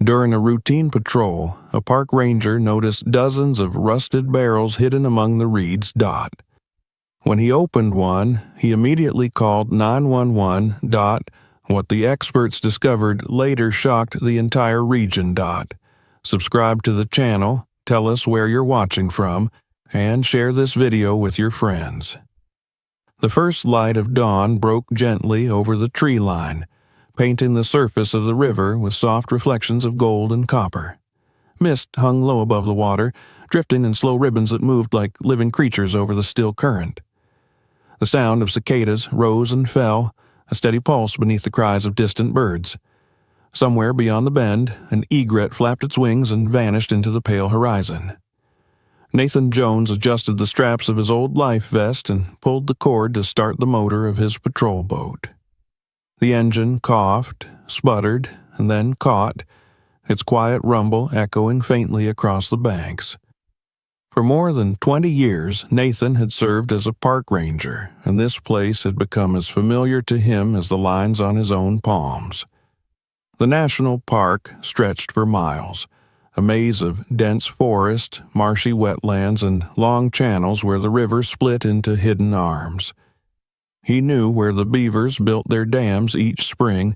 During a routine patrol, a park ranger noticed dozens of rusted barrels hidden among the reeds. When he opened one, he immediately called 911. What the experts discovered later shocked the entire region. Subscribe to the channel, tell us where you're watching from, and share this video with your friends. The first light of dawn broke gently over the tree line, painting the surface of the river with soft reflections of gold and copper. Mist hung low above the water, drifting in slow ribbons that moved like living creatures over the still current. The sound of cicadas rose and fell, a steady pulse beneath the cries of distant birds. Somewhere beyond the bend, an egret flapped its wings and vanished into the pale horizon. Nathan Jones adjusted the straps of his old life vest and pulled the cord to start the motor of his patrol boat. The engine coughed, sputtered, and then caught, its quiet rumble echoing faintly across the banks. For more than 20 years, Nathan had served as a park ranger, and this place had become as familiar to him as the lines on his own palms. The national park stretched for miles, a maze of dense forest, marshy wetlands, and long channels where the river split into hidden arms. He knew where the beavers built their dams each spring,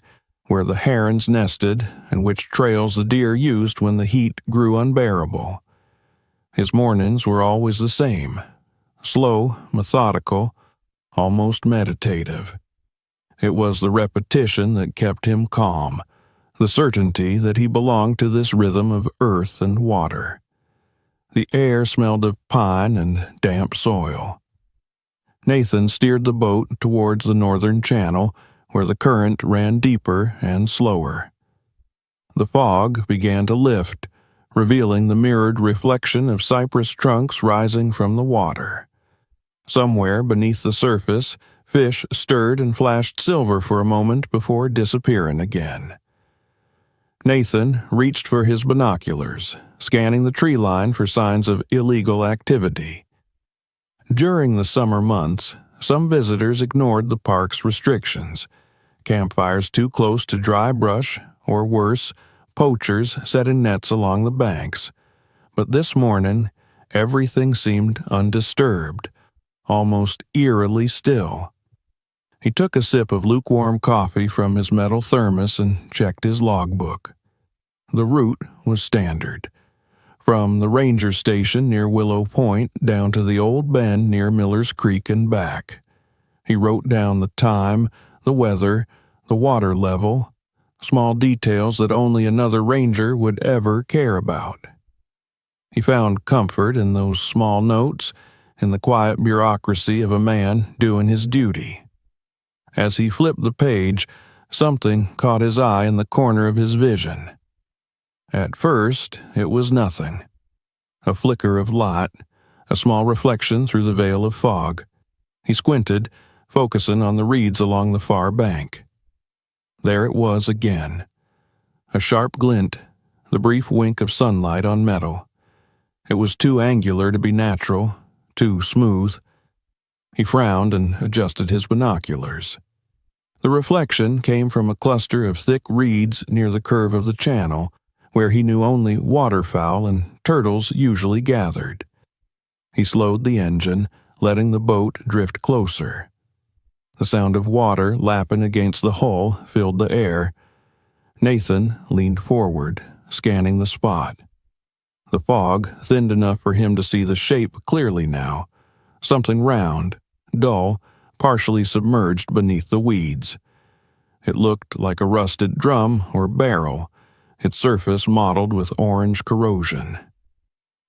where the herons nested, and which trails the deer used when the heat grew unbearable. His mornings were always the same, slow, methodical, almost meditative. It was the repetition that kept him calm, the certainty that he belonged to this rhythm of earth and water. The air smelled of pine and damp soil. Nathan steered the boat towards the northern channel, where the current ran deeper and slower. The fog began to lift, revealing the mirrored reflection of cypress trunks rising from the water. Somewhere beneath the surface, fish stirred and flashed silver for a moment before disappearing again. Nathan reached for his binoculars, scanning the tree line for signs of illegal activity. During the summer months, some visitors ignored the park's restrictions. Campfires too close to dry brush, or worse, poachers setting nets along the banks. But this morning, everything seemed undisturbed, almost eerily still. He took a sip of lukewarm coffee from his metal thermos and checked his logbook. The route was standard. From the ranger station near Willow Point down to the old bend near Miller's Creek and back. He wrote down the time, the weather, the water level, small details that only another ranger would ever care about. He found comfort in those small notes, in the quiet bureaucracy of a man doing his duty. As he flipped the page, something caught his eye in the corner of his vision. At first, it was nothing. A flicker of light, a small reflection through the veil of fog. He squinted, focusing on the reeds along the far bank. There it was again. A sharp glint, the brief wink of sunlight on metal. It was too angular to be natural, too smooth. He frowned and adjusted his binoculars. The reflection came from a cluster of thick reeds near the curve of the channel, where he knew only waterfowl and turtles usually gathered. He slowed the engine, letting the boat drift closer. The sound of water lapping against the hull filled the air. Nathan leaned forward, scanning the spot. The fog thinned enough for him to see the shape clearly now, something round, dull, partially submerged beneath the weeds. It looked like a rusted drum or barrel, its surface mottled with orange corrosion.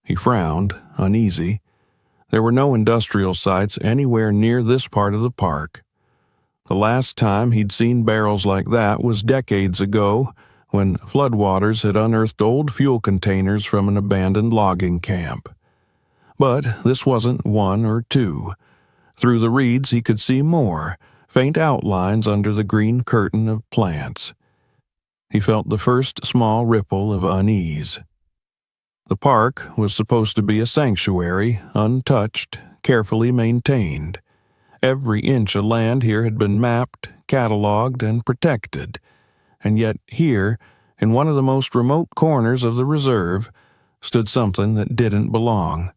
He frowned, uneasy. There were no industrial sites anywhere near this part of the park. The last time he'd seen barrels like that was decades ago, when floodwaters had unearthed old fuel containers from an abandoned logging camp. But this wasn't one or two. Through the reeds he could see more, faint outlines under the green curtain of plants. He felt the first small ripple of unease. The park was supposed to be a sanctuary, untouched, carefully maintained. Every inch of land here had been mapped, catalogued, and protected, and yet here, In one of the most remote corners of the reserve stood something that didn't belong.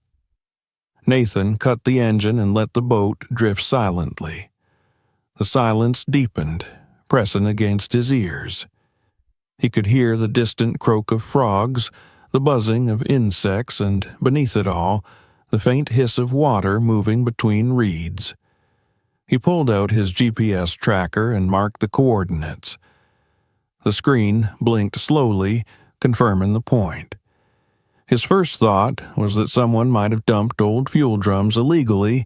Nathan cut the engine and let the boat drift silently. The silence deepened, pressing against his ears. He could hear the distant croak of frogs, the buzzing of insects, and beneath it all, the faint hiss of water moving between reeds. He pulled out his GPS tracker and marked the coordinates. The screen blinked slowly, confirming the point. His first thought was that someone might have dumped old fuel drums illegally,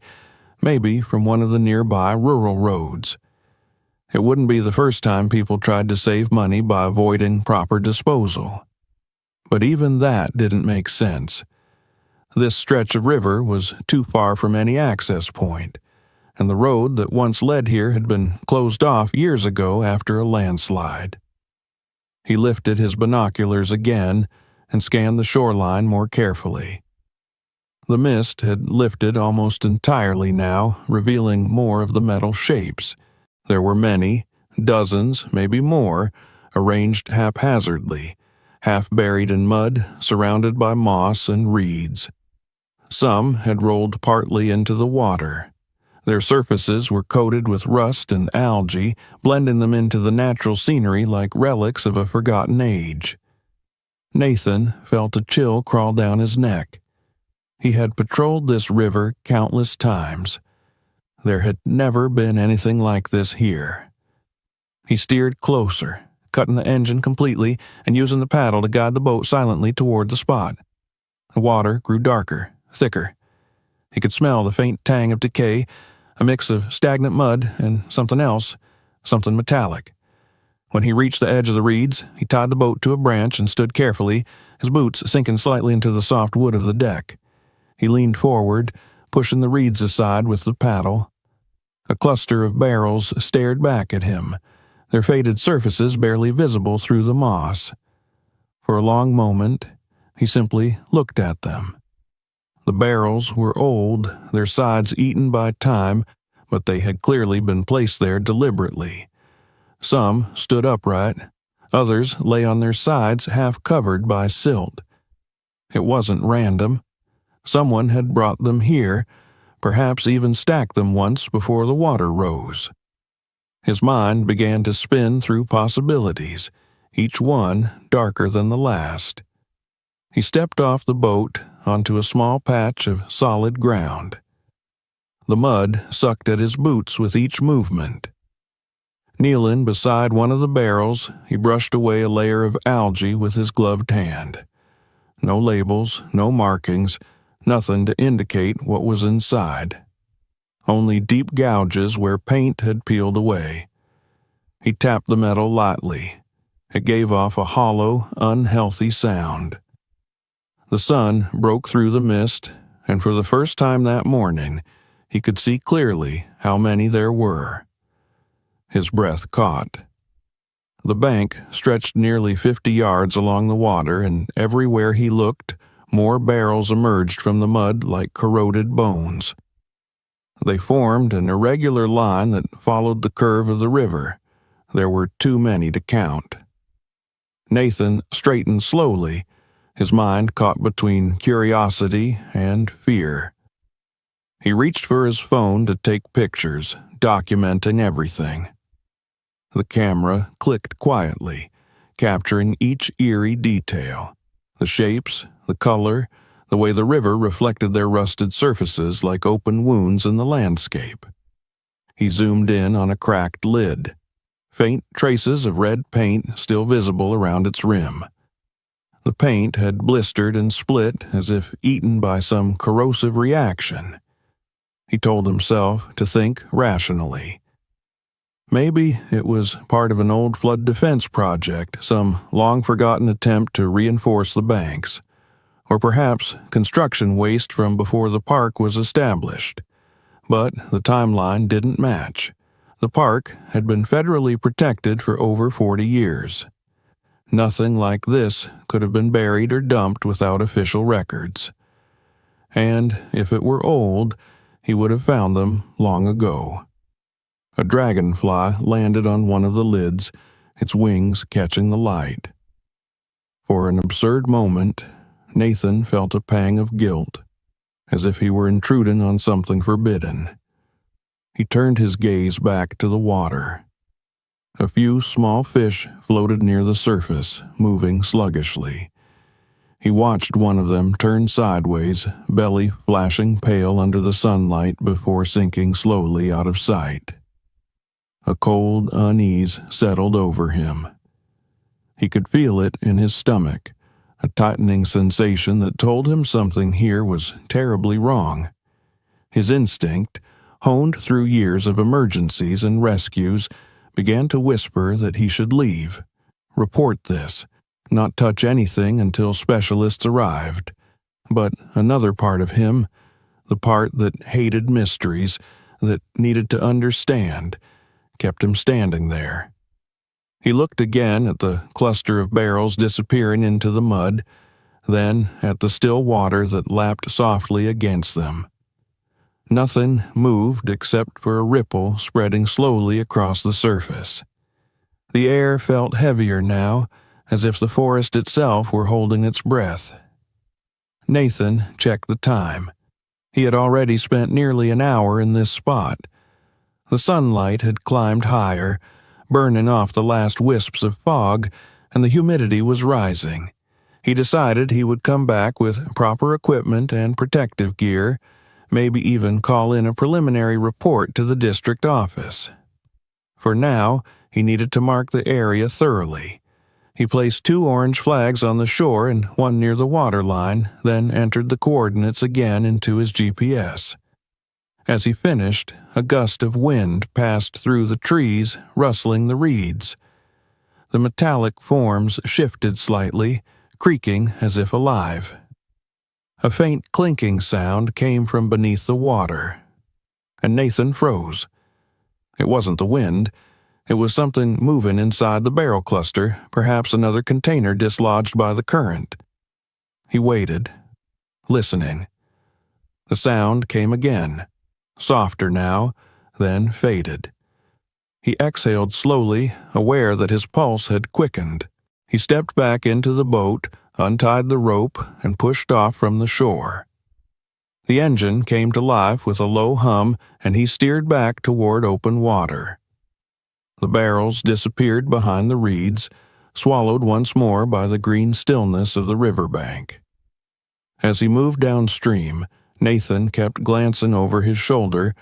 maybe from one of the nearby rural roads. It wouldn't be the first time people tried to save money by avoiding proper disposal. But even that didn't make sense. This stretch of river was too far from any access point, and the road that once led here had been closed off years ago after a landslide. He lifted his binoculars again and scanned the shoreline more carefully. The mist had lifted almost entirely now, revealing more of the metal shapes. There were many, dozens, maybe more, arranged haphazardly, half buried in mud, surrounded by moss and reeds. Some had rolled partly into the water. Their surfaces were coated with rust and algae, blending them into the natural scenery like relics of a forgotten age. Nathan felt a chill crawl down his neck. He had patrolled this river countless times. There had never been anything like this here. He steered closer, cutting the engine completely and using the paddle to guide the boat silently toward the spot. The water grew darker, thicker. He could smell the faint tang of decay, a mix of stagnant mud and something else, something metallic. When he reached the edge of the reeds, he tied the boat to a branch and stood carefully, his boots sinking slightly into the soft wood of the deck. He leaned forward, pushing the reeds aside with the paddle. A cluster of barrels stared back at him, their faded surfaces barely visible through the moss. For a long moment, he simply looked at them. The barrels were old, their sides eaten by time, but they had clearly been placed there deliberately. Some stood upright, others lay on their sides half covered by silt. It wasn't random. Someone had brought them here, perhaps even stacked them once before the water rose. His mind began to spin through possibilities, each one darker than the last. He stepped off the boat onto a small patch of solid ground. The mud sucked at his boots with each movement. Kneeling beside one of the barrels, he brushed away a layer of algae with his gloved hand. No labels, no markings, nothing to indicate what was inside. Only deep gouges where paint had peeled away. He tapped the metal lightly. It gave off a hollow, unhealthy sound. The sun broke through the mist, and for the first time that morning, he could see clearly how many there were. His breath caught. The bank stretched nearly 50 yards along the water, and everywhere he looked, more barrels emerged from the mud like corroded bones. They formed an irregular line that followed the curve of the river. There were too many to count. Nathan straightened slowly, his mind caught between curiosity and fear. He reached for his phone to take pictures, documenting everything. The camera clicked quietly, capturing each eerie detail, the shapes, the color, the way the river reflected their rusted surfaces like open wounds in the landscape. He zoomed in on a cracked lid, faint traces of red paint still visible around its rim. The paint had blistered and split as if eaten by some corrosive reaction. He told himself to think rationally. Maybe it was part of an old flood defense project, some long-forgotten attempt to reinforce the banks, or perhaps construction waste from before the park was established. But the timeline didn't match. The park had been federally protected for over 40 years. Nothing like this could have been buried or dumped without official records. And if it were old, he would have found them long ago. A dragonfly landed on one of the lids, its wings catching the light. For an absurd moment, Nathan felt a pang of guilt, as if he were intruding on something forbidden. He turned his gaze back to the water. A few small fish floated near the surface, moving sluggishly. He watched one of them turn sideways, belly flashing pale under the sunlight before sinking slowly out of sight. A cold unease settled over him. He could feel it in his stomach, a tightening sensation that told him something here was terribly wrong. His instinct, honed through years of emergencies and rescues, began to whisper that he should leave, report this, not touch anything until specialists arrived. But another part of him, the part that hated mysteries, that needed to understand, kept him standing there. He looked again at the cluster of barrels disappearing into the mud, then at the still water that lapped softly against them. Nothing moved except for a ripple spreading slowly across the surface. The air felt heavier now, as if the forest itself were holding its breath. Nathan checked the time. He had already spent nearly an hour in this spot. The sunlight had climbed higher, burning off the last wisps of fog, and the humidity was rising. He decided he would come back with proper equipment and protective gear, maybe even call in a preliminary report to the district office. For now, he needed to mark the area thoroughly. He placed 2 orange flags on the shore and one near the waterline, then entered the coordinates again into his GPS. As he finished, a gust of wind passed through the trees, rustling the reeds. The metallic forms shifted slightly, creaking as if alive. A faint clinking sound came from beneath the water, and Nathan froze. It wasn't the wind. It was something moving inside the barrel cluster, perhaps another container dislodged by the current. He waited, listening. The sound came again, softer now, then faded. He exhaled slowly, aware that his pulse had quickened. He stepped back into the boat, untied the rope, and pushed off from the shore. The engine came to life with a low hum, and he steered back toward open water. The barrels disappeared behind the reeds, swallowed once more by the green stillness of the riverbank. As he moved downstream, Nathan kept glancing over his shoulder,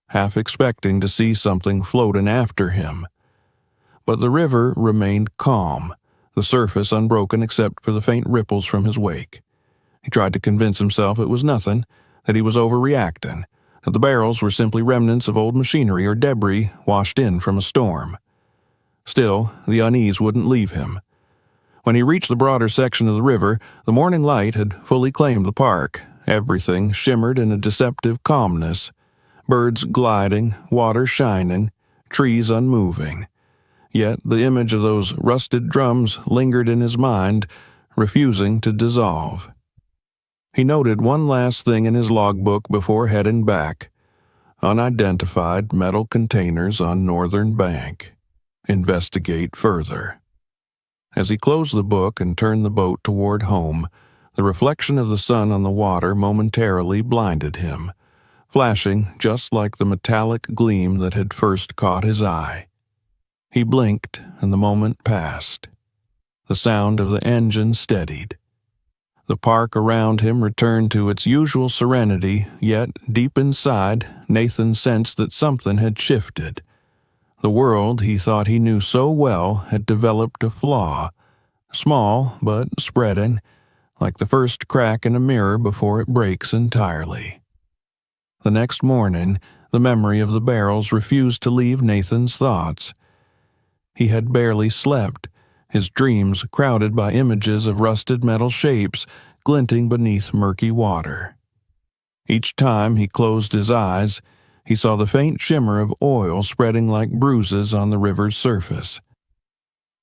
half expecting to see something floating after him. But the river remained calm, the surface unbroken except for the faint ripples from his wake. He tried to convince himself it was nothing, that he was overreacting, that the barrels were simply remnants of old machinery or debris washed in from a storm. Still, the unease wouldn't leave him. When he reached the broader section of the river, the morning light had fully claimed the park. Everything shimmered in a deceptive calmness. Birds gliding, water shining, trees unmoving. Yet the image of those rusted drums lingered in his mind, refusing to dissolve. He noted one last thing in his logbook before heading back. Unidentified metal containers on northern bank. Investigate further. As he closed the book and turned the boat toward home, the reflection of the sun on the water momentarily blinded him, flashing just like the metallic gleam that had first caught his eye. He blinked, and the moment passed. The sound of the engine steadied. The park around him returned to its usual serenity, yet deep inside, Nathan sensed that something had shifted. The world he thought he knew so well had developed a flaw, small but spreading, like the first crack in a mirror before it breaks entirely. The next morning, the memory of the barrels refused to leave Nathan's thoughts. He had barely slept, his dreams crowded by images of rusted metal shapes glinting beneath murky water. Each time he closed his eyes, he saw the faint shimmer of oil spreading like bruises on the river's surface.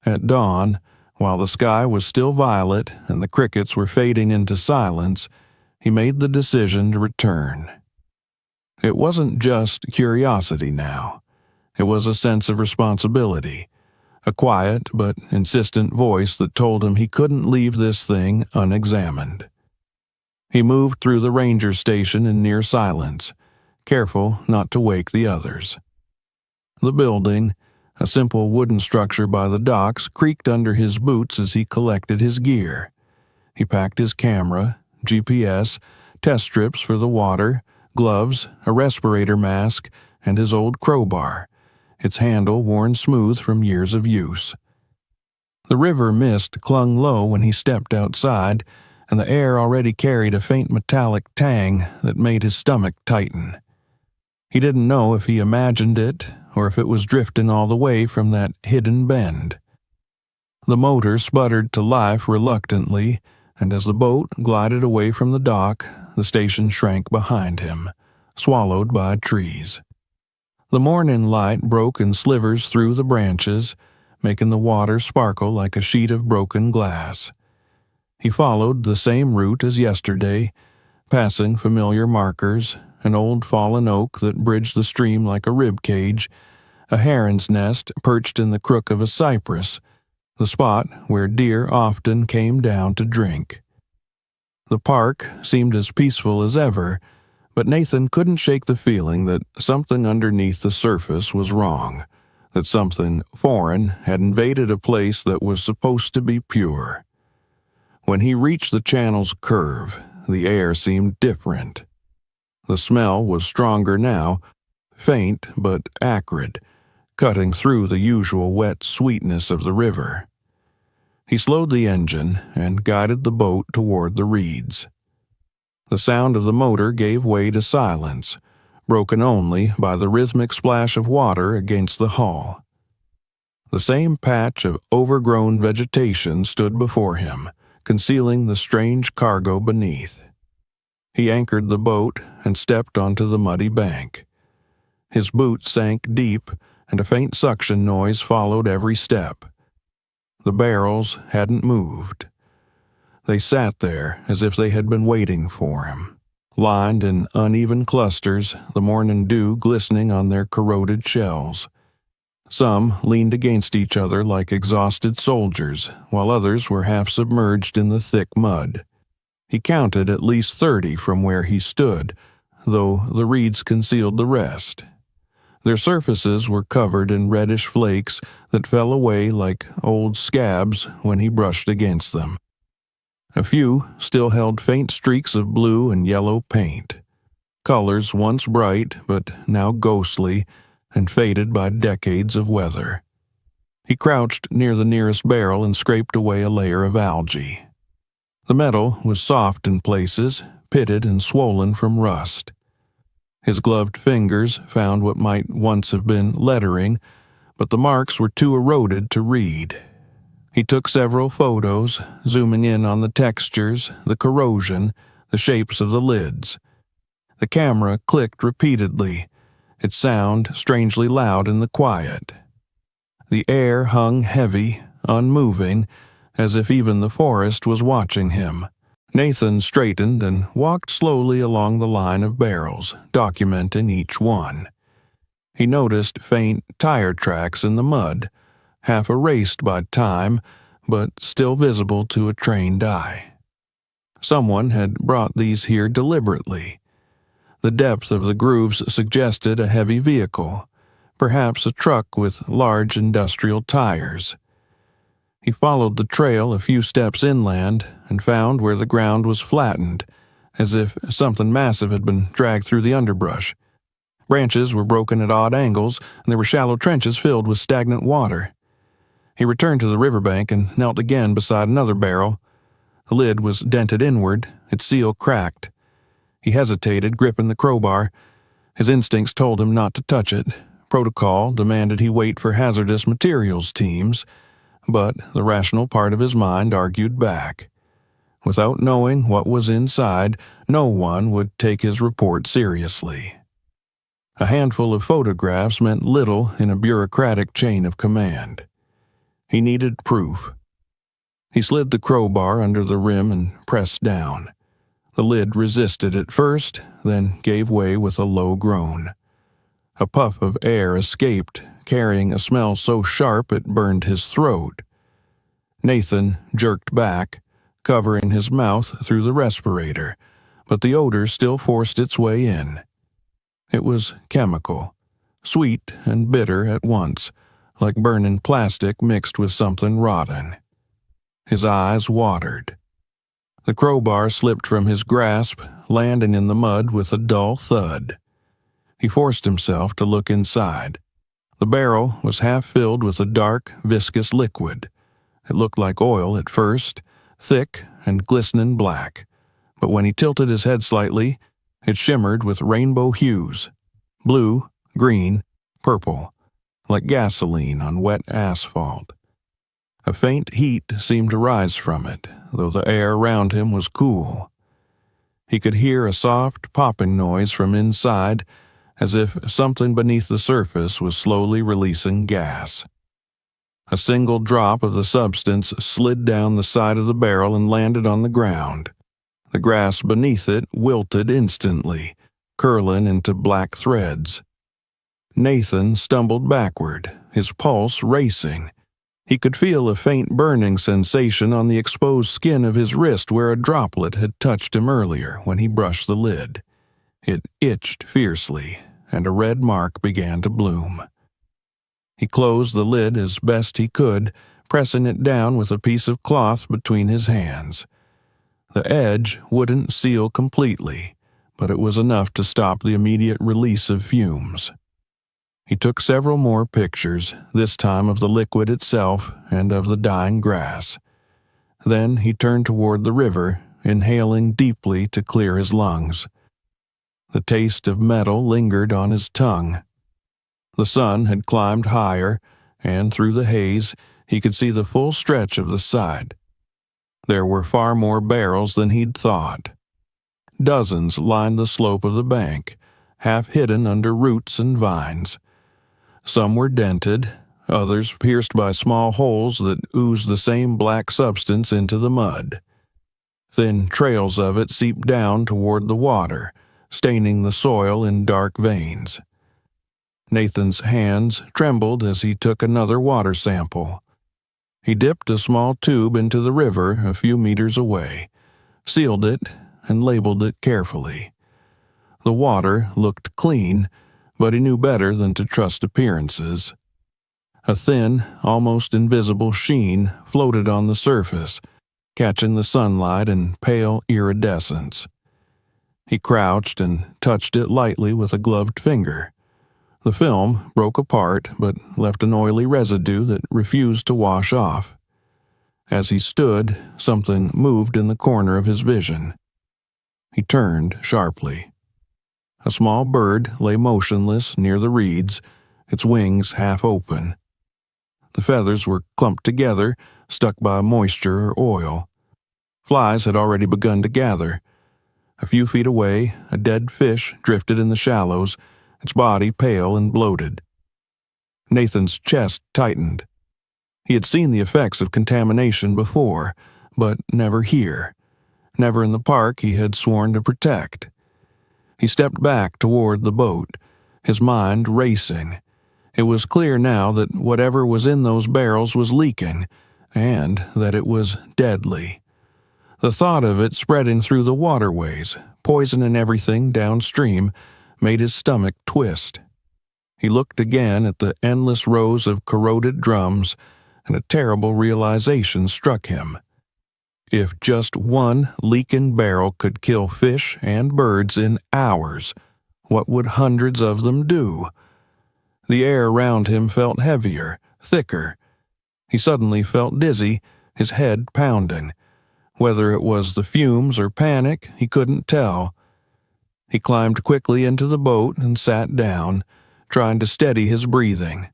At dawn, while the sky was still violet and the crickets were fading into silence, he made the decision to return. It wasn't just curiosity now. It was a sense of responsibility, a quiet but insistent voice that told him he couldn't leave this thing unexamined. He moved through the ranger station in near silence, careful not to wake the others. The building, a simple wooden structure by the docks, creaked under his boots as he collected his gear. He packed his camera, GPS, test strips for the water, gloves, a respirator mask, and his old crowbar, its handle worn smooth from years of use. The river mist clung low when he stepped outside, and the air already carried a faint metallic tang that made his stomach tighten. He didn't know if he imagined it or if it was drifting all the way from that hidden bend. The motor sputtered to life reluctantly, and as the boat glided away from the dock, the station shrank behind him, swallowed by trees. The morning light broke in slivers through the branches, making the water sparkle like a sheet of broken glass. He followed the same route as yesterday, passing familiar markers, an old fallen oak that bridged the stream like a rib cage, a heron's nest perched in the crook of a cypress, the spot where deer often came down to drink. The park seemed as peaceful as ever, but Nathan couldn't shake the feeling that something underneath the surface was wrong, that something foreign had invaded a place that was supposed to be pure. When he reached the channel's curve, the air seemed different. The smell was stronger now, faint but acrid, cutting through the usual wet sweetness of the river. He slowed the engine and guided the boat toward the reeds. The sound of the motor gave way to silence, broken only by the rhythmic splash of water against the hull. The same patch of overgrown vegetation stood before him, concealing the strange cargo beneath. He anchored the boat and stepped onto the muddy bank. His boots sank deep, and a faint suction noise followed every step. The barrels hadn't moved. They sat there as if they had been waiting for him, lined in uneven clusters, the morning dew glistening on their corroded shells. Some leaned against each other like exhausted soldiers, while others were half submerged in the thick mud. He counted at least 30 from where he stood, though the reeds concealed the rest. Their surfaces were covered in reddish flakes that fell away like old scabs when he brushed against them. A few still held faint streaks of blue and yellow paint, colors once bright but now ghostly and faded by decades of weather. He crouched near the nearest barrel and scraped away a layer of algae. The metal was soft in places, pitted and swollen from rust. His gloved fingers found what might once have been lettering, but the marks were too eroded to read. He took several photos, zooming in on the textures, the corrosion, the shapes of the lids. The camera clicked repeatedly, its sound strangely loud in the quiet. The air hung heavy, unmoving, as if even the forest was watching him. Nathan straightened and walked slowly along the line of barrels, documenting each one. He noticed faint tire tracks in the mud, half erased by time, but still visible to a trained eye. Someone had brought these here deliberately. The depth of the grooves suggested a heavy vehicle, perhaps a truck with large industrial tires. He followed the trail a few steps inland and found where the ground was flattened, as if something massive had been dragged through the underbrush. Branches were broken at odd angles, and there were shallow trenches filled with stagnant water. He returned to the riverbank and knelt again beside another barrel. The lid was dented inward, its seal cracked. He hesitated, gripping the crowbar. His instincts told him not to touch it. Protocol demanded he wait for hazardous materials teams, but the rational part of his mind argued back. Without knowing what was inside, no one would take his report seriously. A handful of photographs meant little in a bureaucratic chain of command. He needed proof. He slid the crowbar under the rim and pressed down. The lid resisted at first, then gave way with a low groan. A puff of air escaped, carrying a smell so sharp it burned his throat. Nathan jerked back, covering his mouth through the respirator, but the odor still forced its way in. It was chemical, sweet and bitter at once, like burning plastic mixed with something rotten. His eyes watered. The crowbar slipped from his grasp, landing in the mud with a dull thud. He forced himself to look inside. The barrel was half filled with a dark, viscous liquid. It looked like oil at first, thick and glistening black, but when he tilted his head slightly, it shimmered with rainbow hues: blue, green, purple, like gasoline on wet asphalt. A faint heat seemed to rise from it, though the air around him was cool. He could hear a soft popping noise from inside, as if something beneath the surface was slowly releasing gas. A single drop of the substance slid down the side of the barrel and landed on the ground. The grass beneath it wilted instantly, curling into black threads. Nathan stumbled backward, his pulse racing. He could feel a faint burning sensation on the exposed skin of his wrist where a droplet had touched him earlier when he brushed the lid. It itched fiercely, and a red mark began to bloom. He closed the lid as best he could, pressing it down with a piece of cloth between his hands. The edge wouldn't seal completely, but it was enough to stop the immediate release of fumes. He took several more pictures, this time of the liquid itself and of the dying grass. Then he turned toward the river, inhaling deeply to clear his lungs. The taste of metal lingered on his tongue. The sun had climbed higher, and through the haze he could see the full stretch of the side. There were far more barrels than he'd thought. Dozens lined the slope of the bank, half hidden under roots and vines. Some were dented, others pierced by small holes that oozed the same black substance into the mud. Thin trails of it seeped down toward the water, staining the soil in dark veins. Nathan's hands trembled as he took another water sample. He dipped a small tube into the river a few meters away, sealed it, and labeled it carefully. The water looked clean, but he knew better than to trust appearances. A thin, almost invisible sheen floated on the surface, catching the sunlight in pale iridescence. He crouched and touched it lightly with a gloved finger. The film broke apart but left an oily residue that refused to wash off. As he stood, something moved in the corner of his vision. He turned sharply. A small bird lay motionless near the reeds, its wings half open. The feathers were clumped together, stuck by moisture or oil. Flies had already begun to gather. A few feet away, a dead fish drifted in the shallows, its body pale and bloated. Nathan's chest tightened. He had seen the effects of contamination before, but never here, never in the park he had sworn to protect. He stepped back toward the boat, his mind racing. It was clear now that whatever was in those barrels was leaking, and that it was deadly. The thought of it spreading through the waterways, poisoning everything downstream, made his stomach twist. He looked again at the endless rows of corroded drums, and a terrible realization struck him. If just one leaking barrel could kill fish and birds in hours, what would hundreds of them do? The air around him felt heavier, thicker. He suddenly felt dizzy, his head pounding. Whether it was the fumes or panic, he couldn't tell. He climbed quickly into the boat and sat down, trying to steady his breathing.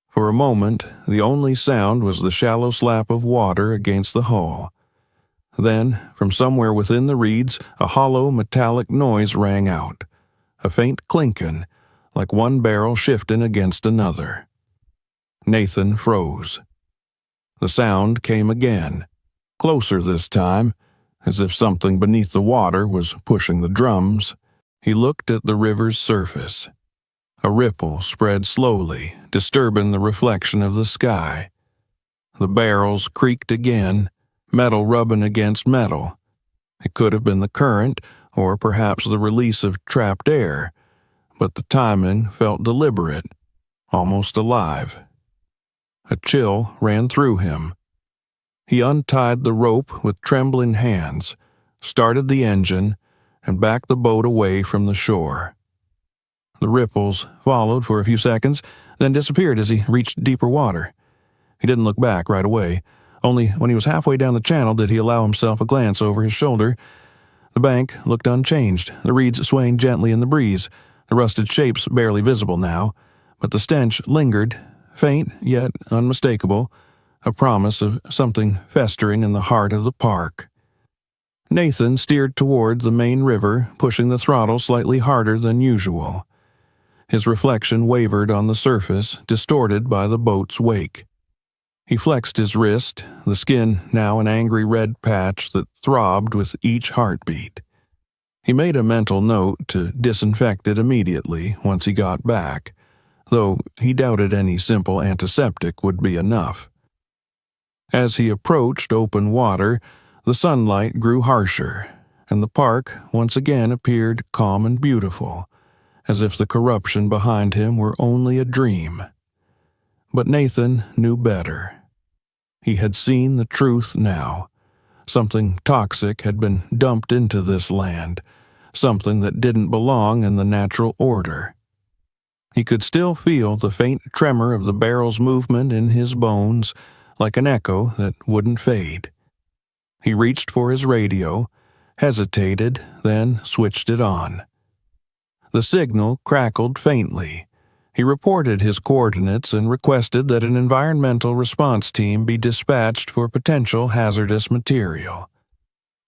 For a moment, the only sound was the shallow slap of water against the hull. Then, from somewhere within the reeds, a hollow metallic noise rang out, a faint clinking, like one barrel shifting against another. Nathan froze. The sound came again, closer this time, as if something beneath the water was pushing the drums. He looked at the river's surface. A ripple spread slowly, disturbing the reflection of the sky. The barrels creaked again, metal rubbing against metal. It could have been the current, or perhaps the release of trapped air, but the timing felt deliberate, almost alive. A chill ran through him. He untied the rope with trembling hands, started the engine, and backed the boat away from the shore. The ripples followed for a few seconds, then disappeared as he reached deeper water. He didn't look back right away. Only when he was halfway down the channel did he allow himself a glance over his shoulder. The bank looked unchanged, the reeds swaying gently in the breeze, the rusted shapes barely visible now, but the stench lingered, faint yet unmistakable, a promise of something festering in the heart of the park. Nathan steered toward the main river, pushing the throttle slightly harder than usual. His reflection wavered on the surface, distorted by the boat's wake. He flexed his wrist, the skin now an angry red patch that throbbed with each heartbeat. He made a mental note to disinfect it immediately once he got back, though he doubted any simple antiseptic would be enough. As he approached open water, the sunlight grew harsher, and the park once again appeared calm and beautiful, as if the corruption behind him were only a dream. But Nathan knew better. He had seen the truth now. Something toxic had been dumped into this land, something that didn't belong in the natural order. He could still feel the faint tremor of the barrel's movement in his bones, like an echo that wouldn't fade. He reached for his radio, hesitated, then switched it on. The signal crackled faintly. He reported his coordinates and requested that an environmental response team be dispatched for potential hazardous material.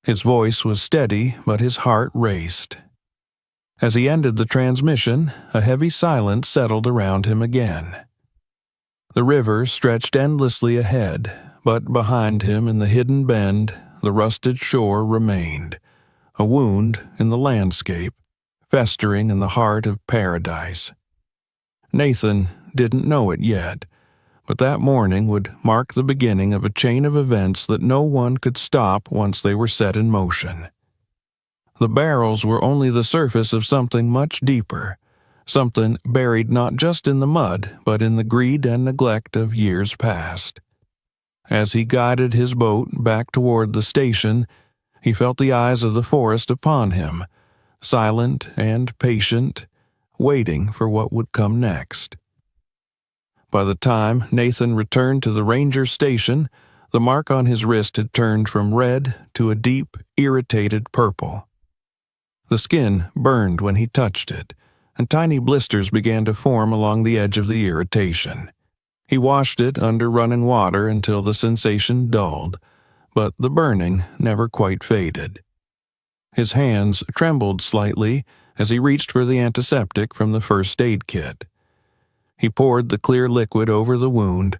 His voice was steady, but his heart raced. As he ended the transmission, a heavy silence settled around him again. The river stretched endlessly ahead, but behind him in the hidden bend, the rusted shore remained, a wound in the landscape, festering in the heart of paradise. Nathan didn't know it yet, but that morning would mark the beginning of a chain of events that no one could stop once they were set in motion. The barrels were only the surface of something much deeper, something buried not just in the mud, but in the greed and neglect of years past. As he guided his boat back toward the station, he felt the eyes of the forest upon him, silent and patient, waiting for what would come next. By the time Nathan returned to the ranger station, the mark on his wrist had turned from red to a deep, irritated purple. The skin burned when he touched it, and tiny blisters began to form along the edge of the irritation. He washed it under running water until the sensation dulled, but the burning never quite faded. His hands trembled slightly as he reached for the antiseptic from the first aid kit. He poured the clear liquid over the wound,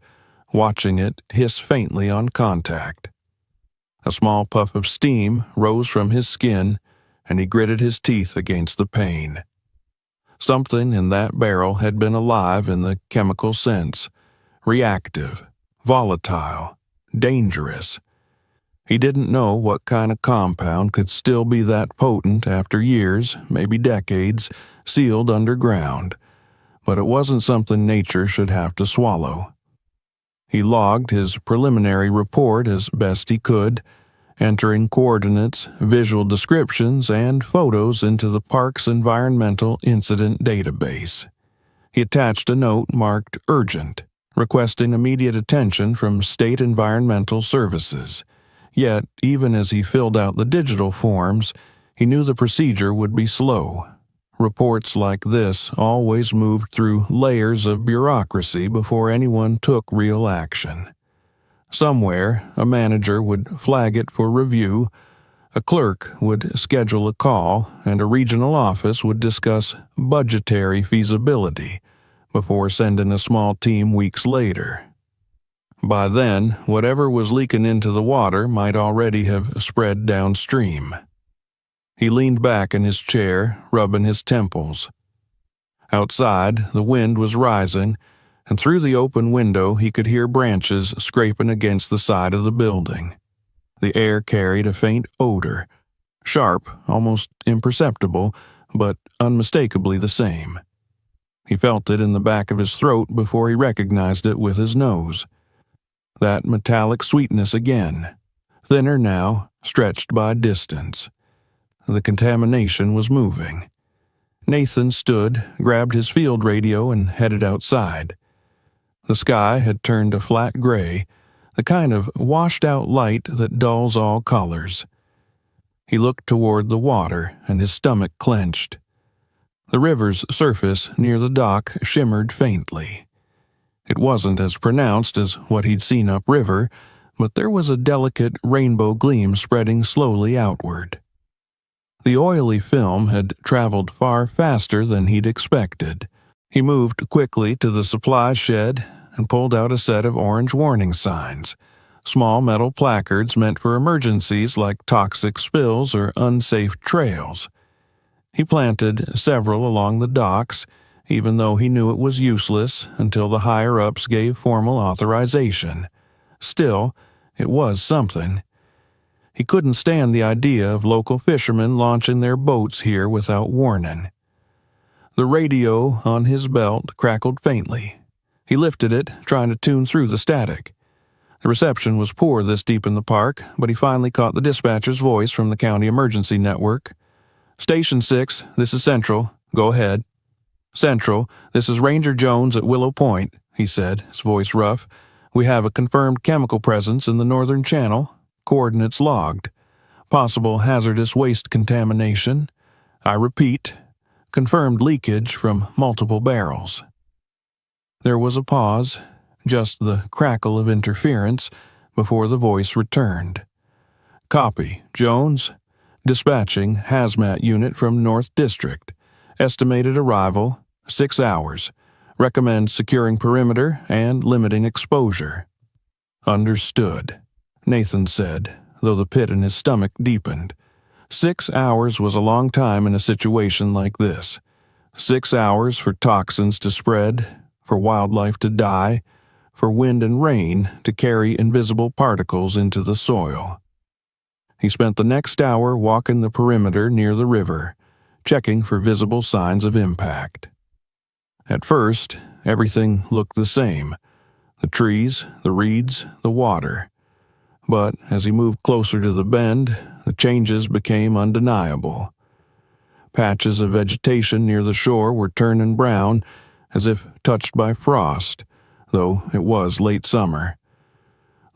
watching it hiss faintly on contact. A small puff of steam rose from his skin, and he gritted his teeth against the pain. Something in that barrel had been alive in the chemical sense, reactive, volatile, dangerous. He didn't know what kind of compound could still be that potent after years, maybe decades, sealed underground, but it wasn't something nature should have to swallow. He logged his preliminary report as best he could, entering coordinates, visual descriptions, and photos into the park's environmental incident database. He attached a note marked urgent, requesting immediate attention from State Environmental Services. Yet, even as he filled out the digital forms, he knew the procedure would be slow. Reports like this always moved through layers of bureaucracy before anyone took real action. Somewhere, a manager would flag it for review, a clerk would schedule a call, and a regional office would discuss budgetary feasibility before sending a small team weeks later. By then, whatever was leaking into the water might already have spread downstream. He leaned back in his chair, rubbing his temples. Outside, the wind was rising, and through the open window he could hear branches scraping against the side of the building. The air carried a faint odor, sharp, almost imperceptible, but unmistakably the same. He felt it in the back of his throat before he recognized it with his nose. That metallic sweetness again, thinner now, stretched by distance. The contamination was moving. Nathan stood, grabbed his field radio, and headed outside. The sky had turned a flat gray, the kind of washed-out light that dulls all colors. He looked toward the water, and his stomach clenched. The river's surface near the dock shimmered faintly. It wasn't as pronounced as what he'd seen upriver, but there was a delicate rainbow gleam spreading slowly outward. The oily film had traveled far faster than he'd expected. He moved quickly to the supply shed and pulled out a set of orange warning signs, small metal placards meant for emergencies like toxic spills or unsafe trails. He planted several along the docks, even though he knew it was useless until the higher-ups gave formal authorization. Still, it was something. He couldn't stand the idea of local fishermen launching their boats here without warning. The radio on his belt crackled faintly. He lifted it, trying to tune through the static. The reception was poor this deep in the park, but he finally caught the dispatcher's voice from the county emergency network. "Station 6, this is Central. Go ahead." "Central, this is Ranger Jones at Willow Point," he said, his voice rough. "We have a confirmed chemical presence in the northern channel. Coordinates logged. Possible hazardous waste contamination. I repeat, confirmed leakage from multiple barrels." There was a pause, just the crackle of interference, before the voice returned. "Copy, Jones. Dispatching hazmat unit from North District. Estimated arrival, 6 hours. Recommend securing perimeter and limiting exposure." "Understood," Nathan said, though the pit in his stomach deepened. 6 hours was a long time in a situation like this. 6 hours for toxins to spread, for wildlife to die, for wind and rain to carry invisible particles into the soil. He spent the next hour walking the perimeter near the river, checking for visible signs of impact. At first, everything looked the same: the trees, the reeds, the water. But as he moved closer to the bend, the changes became undeniable. Patches of vegetation near the shore were turning brown, as if touched by frost, though it was late summer.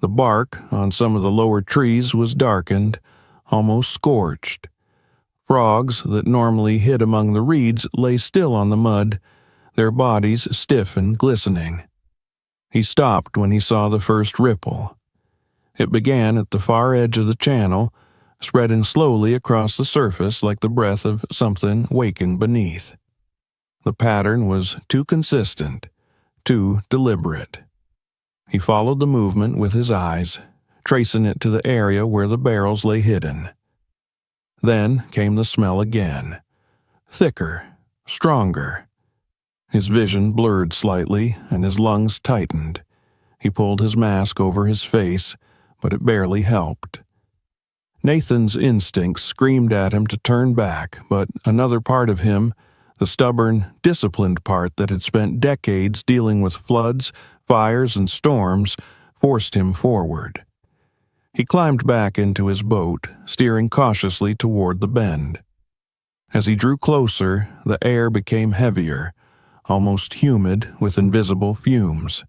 The bark on some of the lower trees was darkened, almost scorched. Frogs that normally hid among the reeds lay still on the mud, their bodies stiff and glistening. He stopped when he saw the first ripple. It began at the far edge of the channel, spreading slowly across the surface like the breath of something waking beneath. The pattern was too consistent, too deliberate. He followed the movement with his eyes, tracing it to the area where the barrels lay hidden. Then came the smell again, thicker, stronger. His vision blurred slightly, and his lungs tightened. He pulled his mask over his face, but it barely helped. Nathan's instincts screamed at him to turn back, but another part of him, the stubborn, disciplined part that had spent decades dealing with floods, fires, and storms, forced him forward. He climbed back into his boat, steering cautiously toward the bend. As he drew closer, the air became heavier, almost humid with invisible fumes.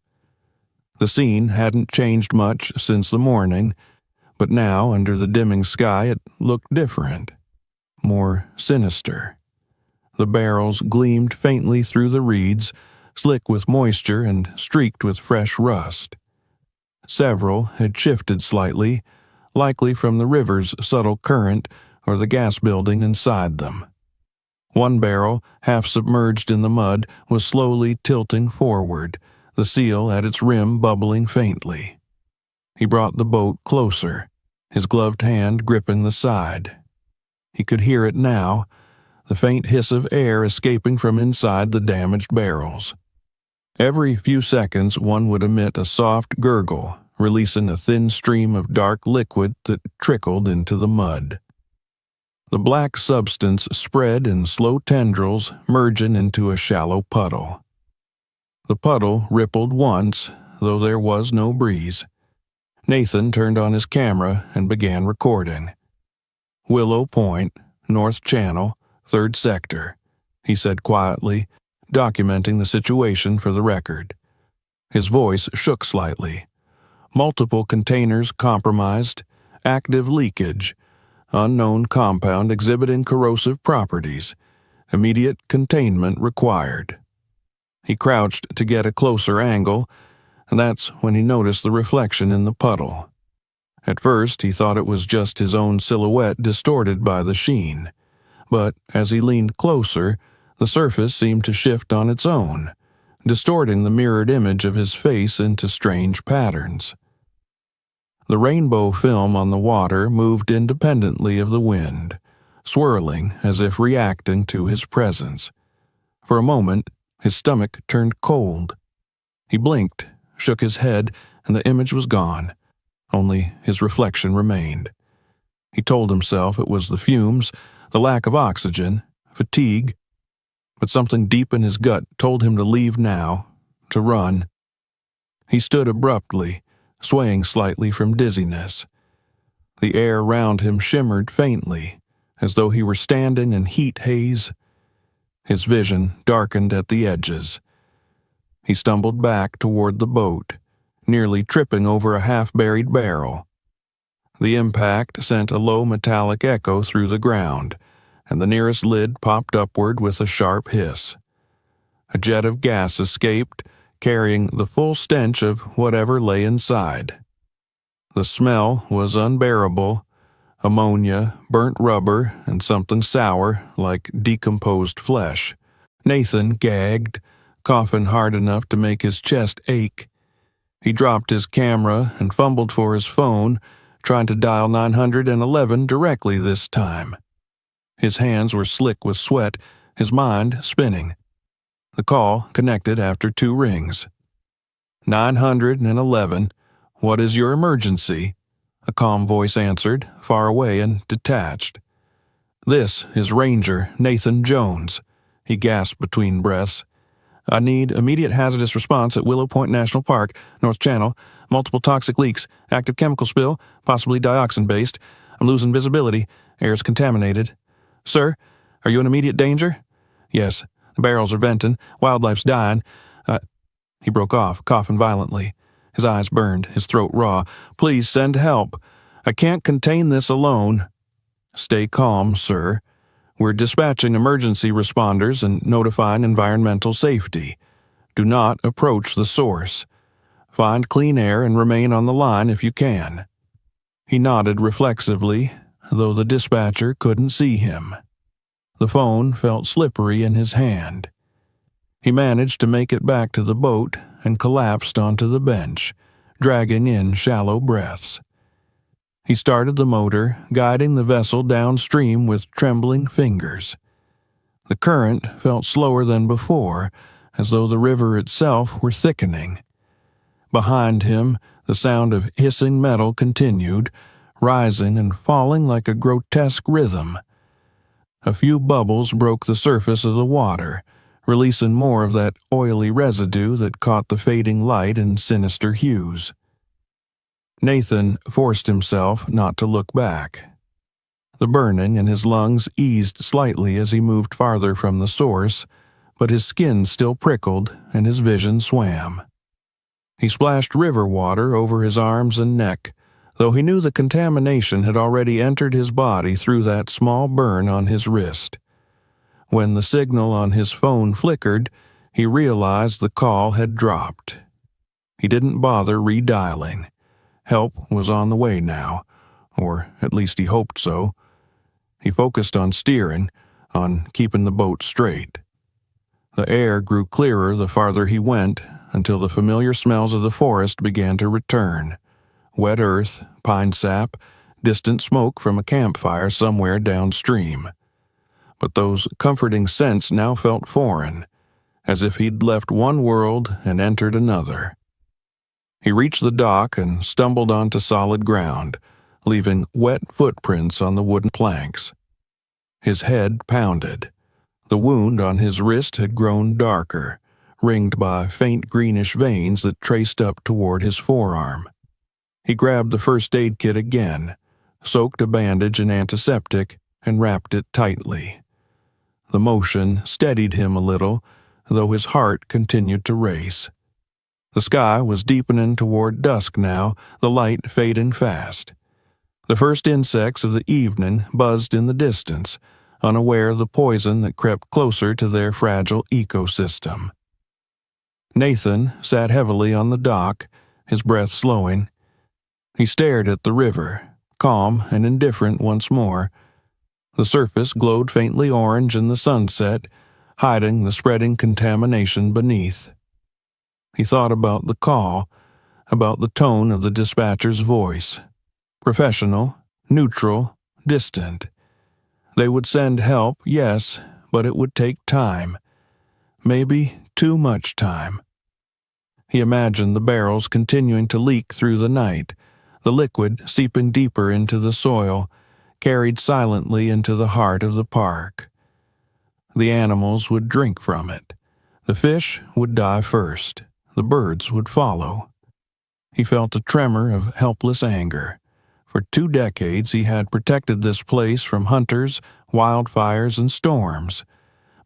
The scene hadn't changed much since the morning, but now, under the dimming sky, it looked different, more sinister. The barrels gleamed faintly through the reeds, slick with moisture and streaked with fresh rust. Several had shifted slightly, likely from the river's subtle current or the gas building inside them. One barrel, half submerged in the mud, was slowly tilting forward, the seal at its rim bubbling faintly. He brought the boat closer, his gloved hand gripping the side. He could hear it now, the faint hiss of air escaping from inside the damaged barrels. Every few seconds one would emit a soft gurgle, releasing a thin stream of dark liquid that trickled into the mud. The black substance spread in slow tendrils, merging into a shallow puddle. The puddle rippled once, though there was no breeze. Nathan turned on his camera and began recording. "Willow Point, North Channel, 3rd Sector," he said quietly, documenting the situation for the record. His voice shook slightly. "Multiple containers compromised, active leakage, unknown compound exhibiting corrosive properties, immediate containment required." He crouched to get a closer angle, and that's when he noticed the reflection in the puddle. At first, he thought it was just his own silhouette distorted by the sheen, but as he leaned closer, the surface seemed to shift on its own, distorting the mirrored image of his face into strange patterns. The rainbow film on the water moved independently of the wind, swirling as if reacting to his presence. For a moment, his stomach turned cold. He blinked, shook his head, and the image was gone. Only his reflection remained. He told himself it was the fumes, the lack of oxygen, fatigue, but something deep in his gut told him to leave now, to run. He stood abruptly, swaying slightly from dizziness. The air around him shimmered faintly, as though he were standing in heat haze. His vision darkened at the edges. He stumbled back toward the boat, nearly tripping over a half-buried barrel. The impact sent a low metallic echo through the ground, and the nearest lid popped upward with a sharp hiss. A jet of gas escaped, carrying the full stench of whatever lay inside. The smell was unbearable: ammonia, burnt rubber, and something sour like decomposed flesh. Nathan gagged, coughing hard enough to make his chest ache. He dropped his camera and fumbled for his phone, trying to dial 911 directly this time. His hands were slick with sweat, his mind spinning. The call connected after 2 rings. 911, what is your emergency? A calm voice answered, far away and detached. This is Ranger Nathan Jones, he gasped between breaths. I need immediate hazardous response at Willow Point National Park, North Channel. Multiple toxic leaks, active chemical spill, possibly dioxin-based. I'm losing visibility. Air's contaminated. Sir, are you in immediate danger? Yes, the barrels are venting. Wildlife's dying. He broke off, coughing violently. His eyes burned, his throat raw. Please send help. I can't contain this alone. Stay calm, sir. We're dispatching emergency responders and notifying environmental safety. Do not approach the source. Find clean air and remain on the line if you can. He nodded reflexively, though the dispatcher couldn't see him. The phone felt slippery in his hand. He managed to make it back to the boat and collapsed onto the bench, dragging in shallow breaths. He started the motor, guiding the vessel downstream with trembling fingers. The current felt slower than before, as though the river itself were thickening. Behind him, the sound of hissing metal continued, rising and falling like a grotesque rhythm. A few bubbles broke the surface of the water, releasing more of that oily residue that caught the fading light in sinister hues. Nathan forced himself not to look back. The burning in his lungs eased slightly as he moved farther from the source, but his skin still prickled and his vision swam. He splashed river water over his arms and neck, though he knew the contamination had already entered his body through that small burn on his wrist. When the signal on his phone flickered, he realized the call had dropped. He didn't bother redialing. Help was on the way now, or at least he hoped so. He focused on steering, on keeping the boat straight. The air grew clearer the farther he went, until the familiar smells of the forest began to return. Wet earth, pine sap, distant smoke from a campfire somewhere downstream. But those comforting scents now felt foreign, as if he'd left one world and entered another. He reached the dock and stumbled onto solid ground, leaving wet footprints on the wooden planks. His head pounded. The wound on his wrist had grown darker, ringed by faint greenish veins that traced up toward his forearm. He grabbed the first aid kit again, soaked a bandage in antiseptic, and wrapped it tightly. The motion steadied him a little, though his heart continued to race. The sky was deepening toward dusk now, the light fading fast. The first insects of the evening buzzed in the distance, unaware of the poison that crept closer to their fragile ecosystem. Nathan sat heavily on the dock, his breath slowing. He stared at the river, calm and indifferent once more. The surface glowed faintly orange in the sunset, hiding the spreading contamination beneath. He thought about the call, about the tone of the dispatcher's voice. Professional, neutral, distant. They would send help, yes, but it would take time. Maybe too much time. He imagined the barrels continuing to leak through the night, the liquid seeping deeper into the soil, carried silently into the heart of the park. The animals would drink from it. The fish would die first. The birds would follow. He felt a tremor of helpless anger. For 2 decades he had protected this place from hunters, wildfires, and storms.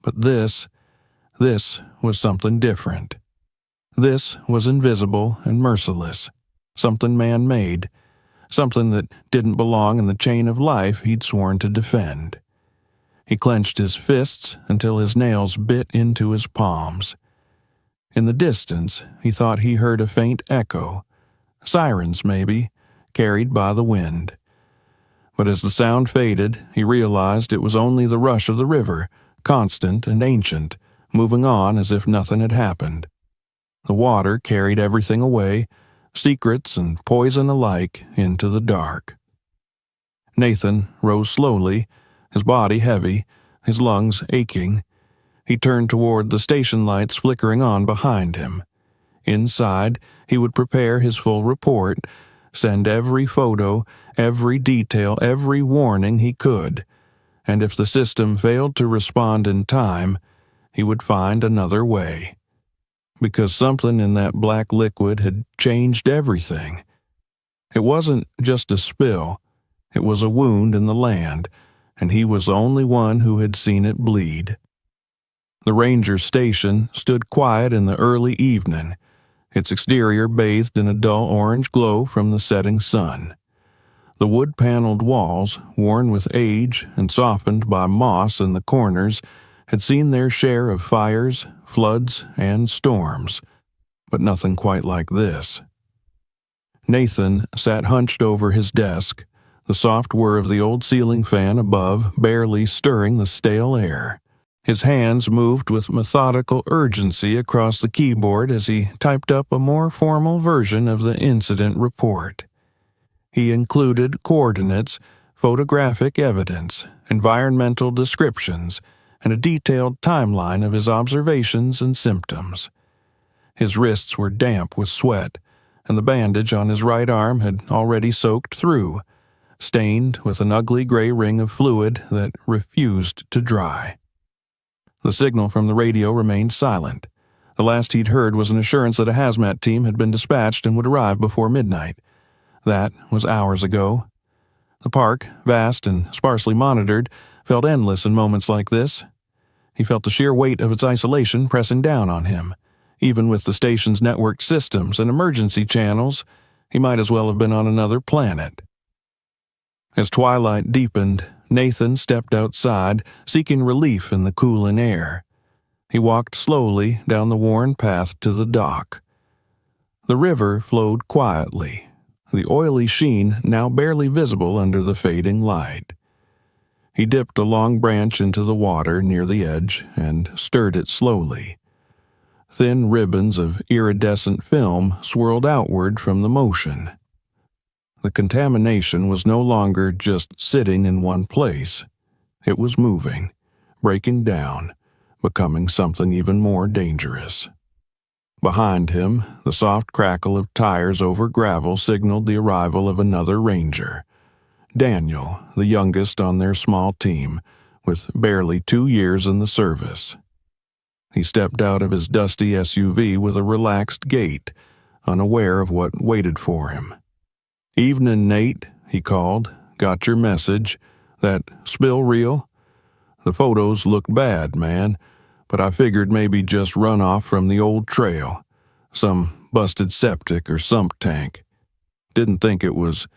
But this was something different. This was invisible and merciless, something man-made, something that didn't belong in the chain of life he'd sworn to defend. He clenched his fists until his nails bit into his palms. In the distance, he thought he heard a faint echo, sirens maybe, carried by the wind. But as the sound faded, he realized it was only the rush of the river, constant and ancient, moving on as if nothing had happened. The water carried everything away, secrets and poison alike, into the dark. Nathan rose slowly, his body heavy, his lungs aching. He turned toward the station lights flickering on behind him. Inside, he would prepare his full report, send every photo, every detail, every warning he could, and if the system failed to respond in time, he would find another way. Because something in that black liquid had changed everything. It wasn't just a spill, it was a wound in the land, and he was the only one who had seen it bleed. The ranger station stood quiet in the early evening, its exterior bathed in a dull orange glow from the setting sun. The wood-paneled walls, worn with age and softened by moss in the corners, had seen their share of fires, floods, and storms, but nothing quite like this. Nathan sat hunched over his desk, the soft whir of the old ceiling fan above barely stirring the stale air. His hands moved with methodical urgency across the keyboard as he typed up a more formal version of the incident report. He included coordinates, photographic evidence, environmental descriptions, and a detailed timeline of his observations and symptoms. His wrists were damp with sweat, and the bandage on his right arm had already soaked through, stained with an ugly gray ring of fluid that refused to dry. The signal from the radio remained silent. The last he'd heard was an assurance that a hazmat team had been dispatched and would arrive before midnight. That was hours ago. The park, vast and sparsely monitored, felt endless in moments like this. He felt the sheer weight of its isolation pressing down on him. Even with the station's networked systems and emergency channels, he might as well have been on another planet. As twilight deepened, Nathan stepped outside, seeking relief in the cooling air. He walked slowly down the worn path to the dock. The river flowed quietly, the oily sheen now barely visible under the fading light. He dipped a long branch into the water near the edge and stirred it slowly. Thin ribbons of iridescent film swirled outward from the motion. The contamination was no longer just sitting in one place. It was moving, breaking down, becoming something even more dangerous. Behind him, the soft crackle of tires over gravel signaled the arrival of another ranger. Daniel, the youngest on their small team, with barely 2 years in the service. He stepped out of his dusty SUV with a relaxed gait, unaware of what waited for him. "Evening, Nate," he called. "Got your message. That spill real? The photos looked bad, man, but I figured maybe just runoff from the old trail. Some busted septic or sump tank. Didn't think it was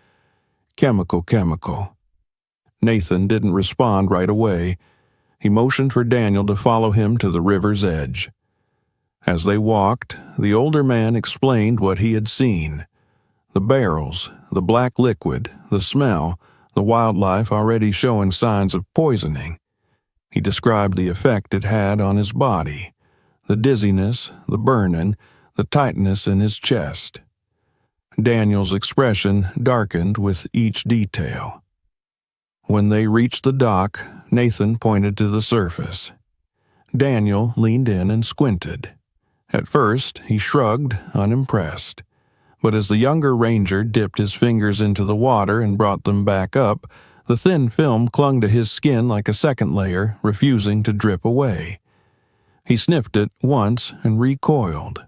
chemical. Nathan didn't respond right away. He motioned for Daniel to follow him to the river's edge. As they walked, the older man explained what he had seen. The barrels, the black liquid, the smell, the wildlife already showing signs of poisoning. He described the effect it had on his body, the dizziness, the burning, the tightness in his chest. Daniel's expression darkened with each detail. When they reached the dock, Nathan pointed to the surface. Daniel leaned in and squinted. At first, he shrugged, unimpressed. But as the younger ranger dipped his fingers into the water and brought them back up, the thin film clung to his skin like a second layer, refusing to drip away. He sniffed it once and recoiled.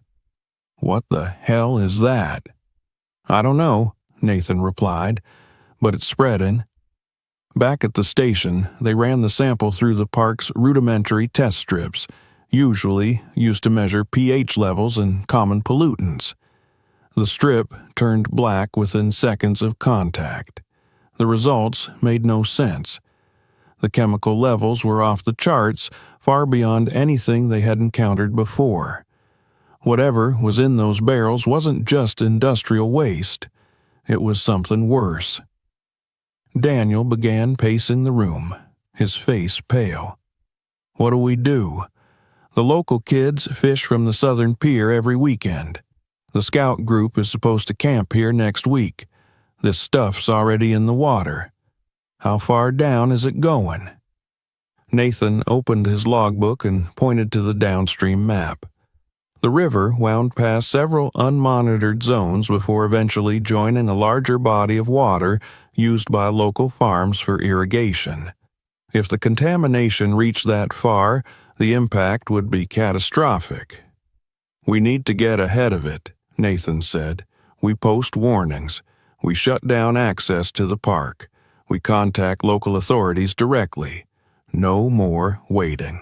"What the hell is that?" "I don't know," Nathan replied, "but it's spreading." Back at the station, they ran the sample through the park's rudimentary test strips, usually used to measure pH levels and common pollutants. The strip turned black within seconds of contact. The results made no sense. The chemical levels were off the charts, far beyond anything they had encountered before. Whatever was in those barrels wasn't just industrial waste. It was something worse. Daniel began pacing the room, his face pale. "What do we do? The local kids fish from the southern pier every weekend. The scout group is supposed to camp here next week. This stuff's already in the water. How far down is it going?" Nathan opened his logbook and pointed to the downstream map. The river wound past several unmonitored zones before eventually joining a larger body of water used by local farms for irrigation. If the contamination reached that far, the impact would be catastrophic. "We need to get ahead of it," Nathan said. "We post warnings. We shut down access to the park. We contact local authorities directly. No more waiting."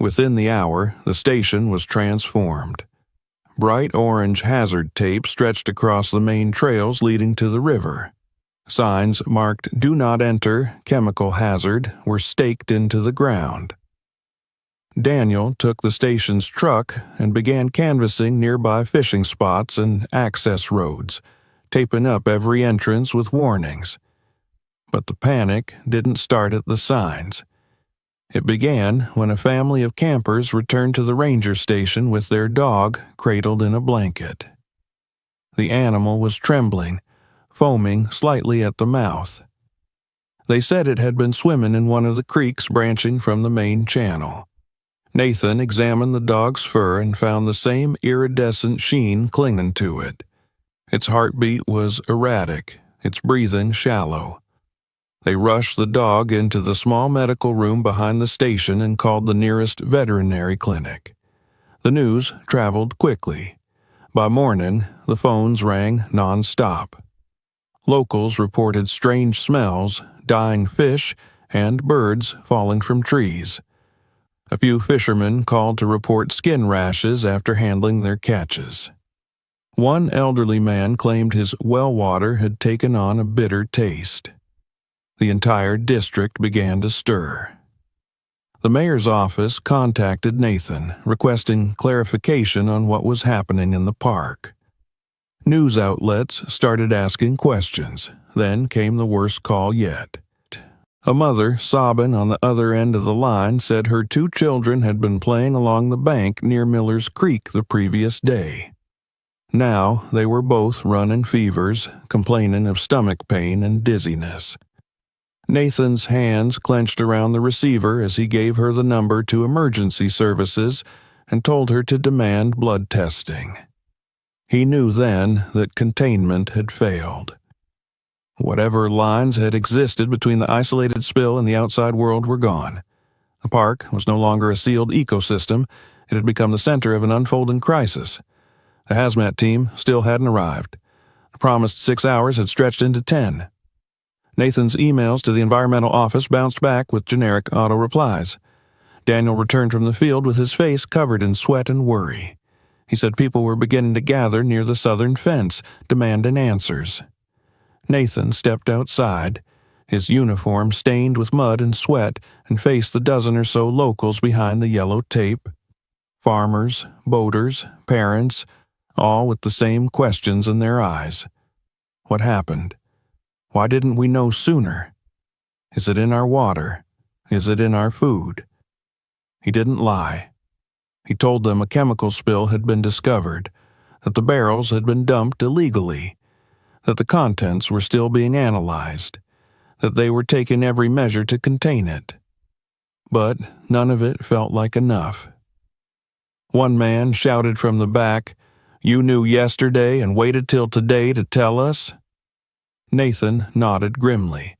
Within the hour, the station was transformed. Bright orange hazard tape stretched across the main trails leading to the river. Signs marked "Do Not Enter, Chemical Hazard" were staked into the ground. Daniel took the station's truck and began canvassing nearby fishing spots and access roads, taping up every entrance with warnings. But the panic didn't start at the signs. It began when a family of campers returned to the ranger station with their dog cradled in a blanket. The animal was trembling, foaming slightly at the mouth. They said it had been swimming in one of the creeks branching from the main channel. Nathan examined the dog's fur and found the same iridescent sheen clinging to it. Its heartbeat was erratic, its breathing shallow. They rushed the dog into the small medical room behind the station and called the nearest veterinary clinic. The news traveled quickly. By morning, the phones rang non-stop. Locals reported strange smells, dying fish, and birds falling from trees. A few fishermen called to report skin rashes after handling their catches. One elderly man claimed his well water had taken on a bitter taste. The entire district began to stir. The mayor's office contacted Nathan, requesting clarification on what was happening in the park. News outlets started asking questions. Then came the worst call yet. A mother, sobbing on the other end of the line, said her 2 children had been playing along the bank near Miller's Creek the previous day. Now they were both running fevers, complaining of stomach pain and dizziness. Nathan's hands clenched around the receiver as he gave her the number to emergency services and told her to demand blood testing. He knew then that containment had failed. Whatever lines had existed between the isolated spill and the outside world were gone. The park was no longer a sealed ecosystem. It had become the center of an unfolding crisis. The hazmat team still hadn't arrived. The promised 6 hours had stretched into 10. Nathan's emails to the environmental office bounced back with generic auto-replies. Daniel returned from the field with his face covered in sweat and worry. He said people were beginning to gather near the southern fence, demanding answers. Nathan stepped outside, his uniform stained with mud and sweat, and faced the dozen or so locals behind the yellow tape. Farmers, boaters, parents, all with the same questions in their eyes. What happened? Why didn't we know sooner? Is it in our water? Is it in our food? He didn't lie. He told them a chemical spill had been discovered, that the barrels had been dumped illegally, that the contents were still being analyzed, that they were taking every measure to contain it. But none of it felt like enough. One man shouted from the back, "You knew yesterday and waited till today to tell us?" Nathan nodded grimly,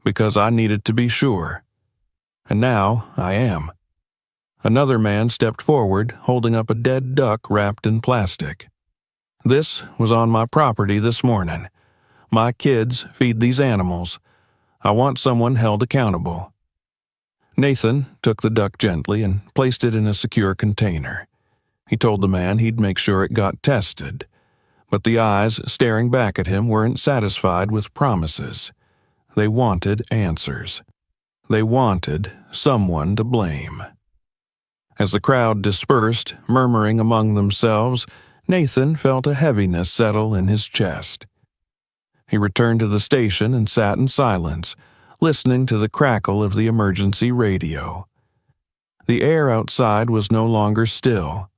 "Because I needed to be sure. And now I am." Another man stepped forward, holding up a dead duck wrapped in plastic. "This was on my property this morning. My kids feed these animals. I want someone held accountable." Nathan took the duck gently and placed it in a secure container. He told the man he'd make sure it got tested. But the eyes staring back at him weren't satisfied with promises. They wanted answers. They wanted someone to blame. As the crowd dispersed, murmuring among themselves, Nathan felt a heaviness settle in his chest. He returned to the station and sat in silence, listening to the crackle of the emergency radio. The air outside was no longer still.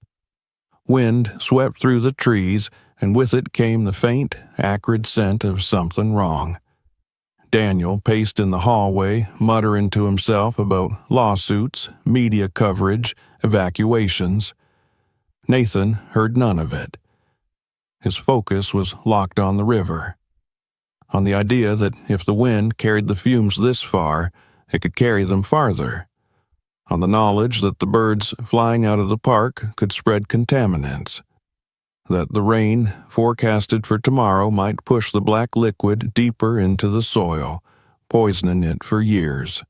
Wind swept through the trees, and with it came the faint, acrid scent of something wrong. Daniel paced in the hallway, muttering to himself about lawsuits, media coverage, evacuations. Nathan heard none of it. His focus was locked on the river, on the idea that if the wind carried the fumes this far, it could carry them farther, on the knowledge that the birds flying out of the park could spread contaminants, that the rain forecasted for tomorrow might push the black liquid deeper into the soil, poisoning it for years.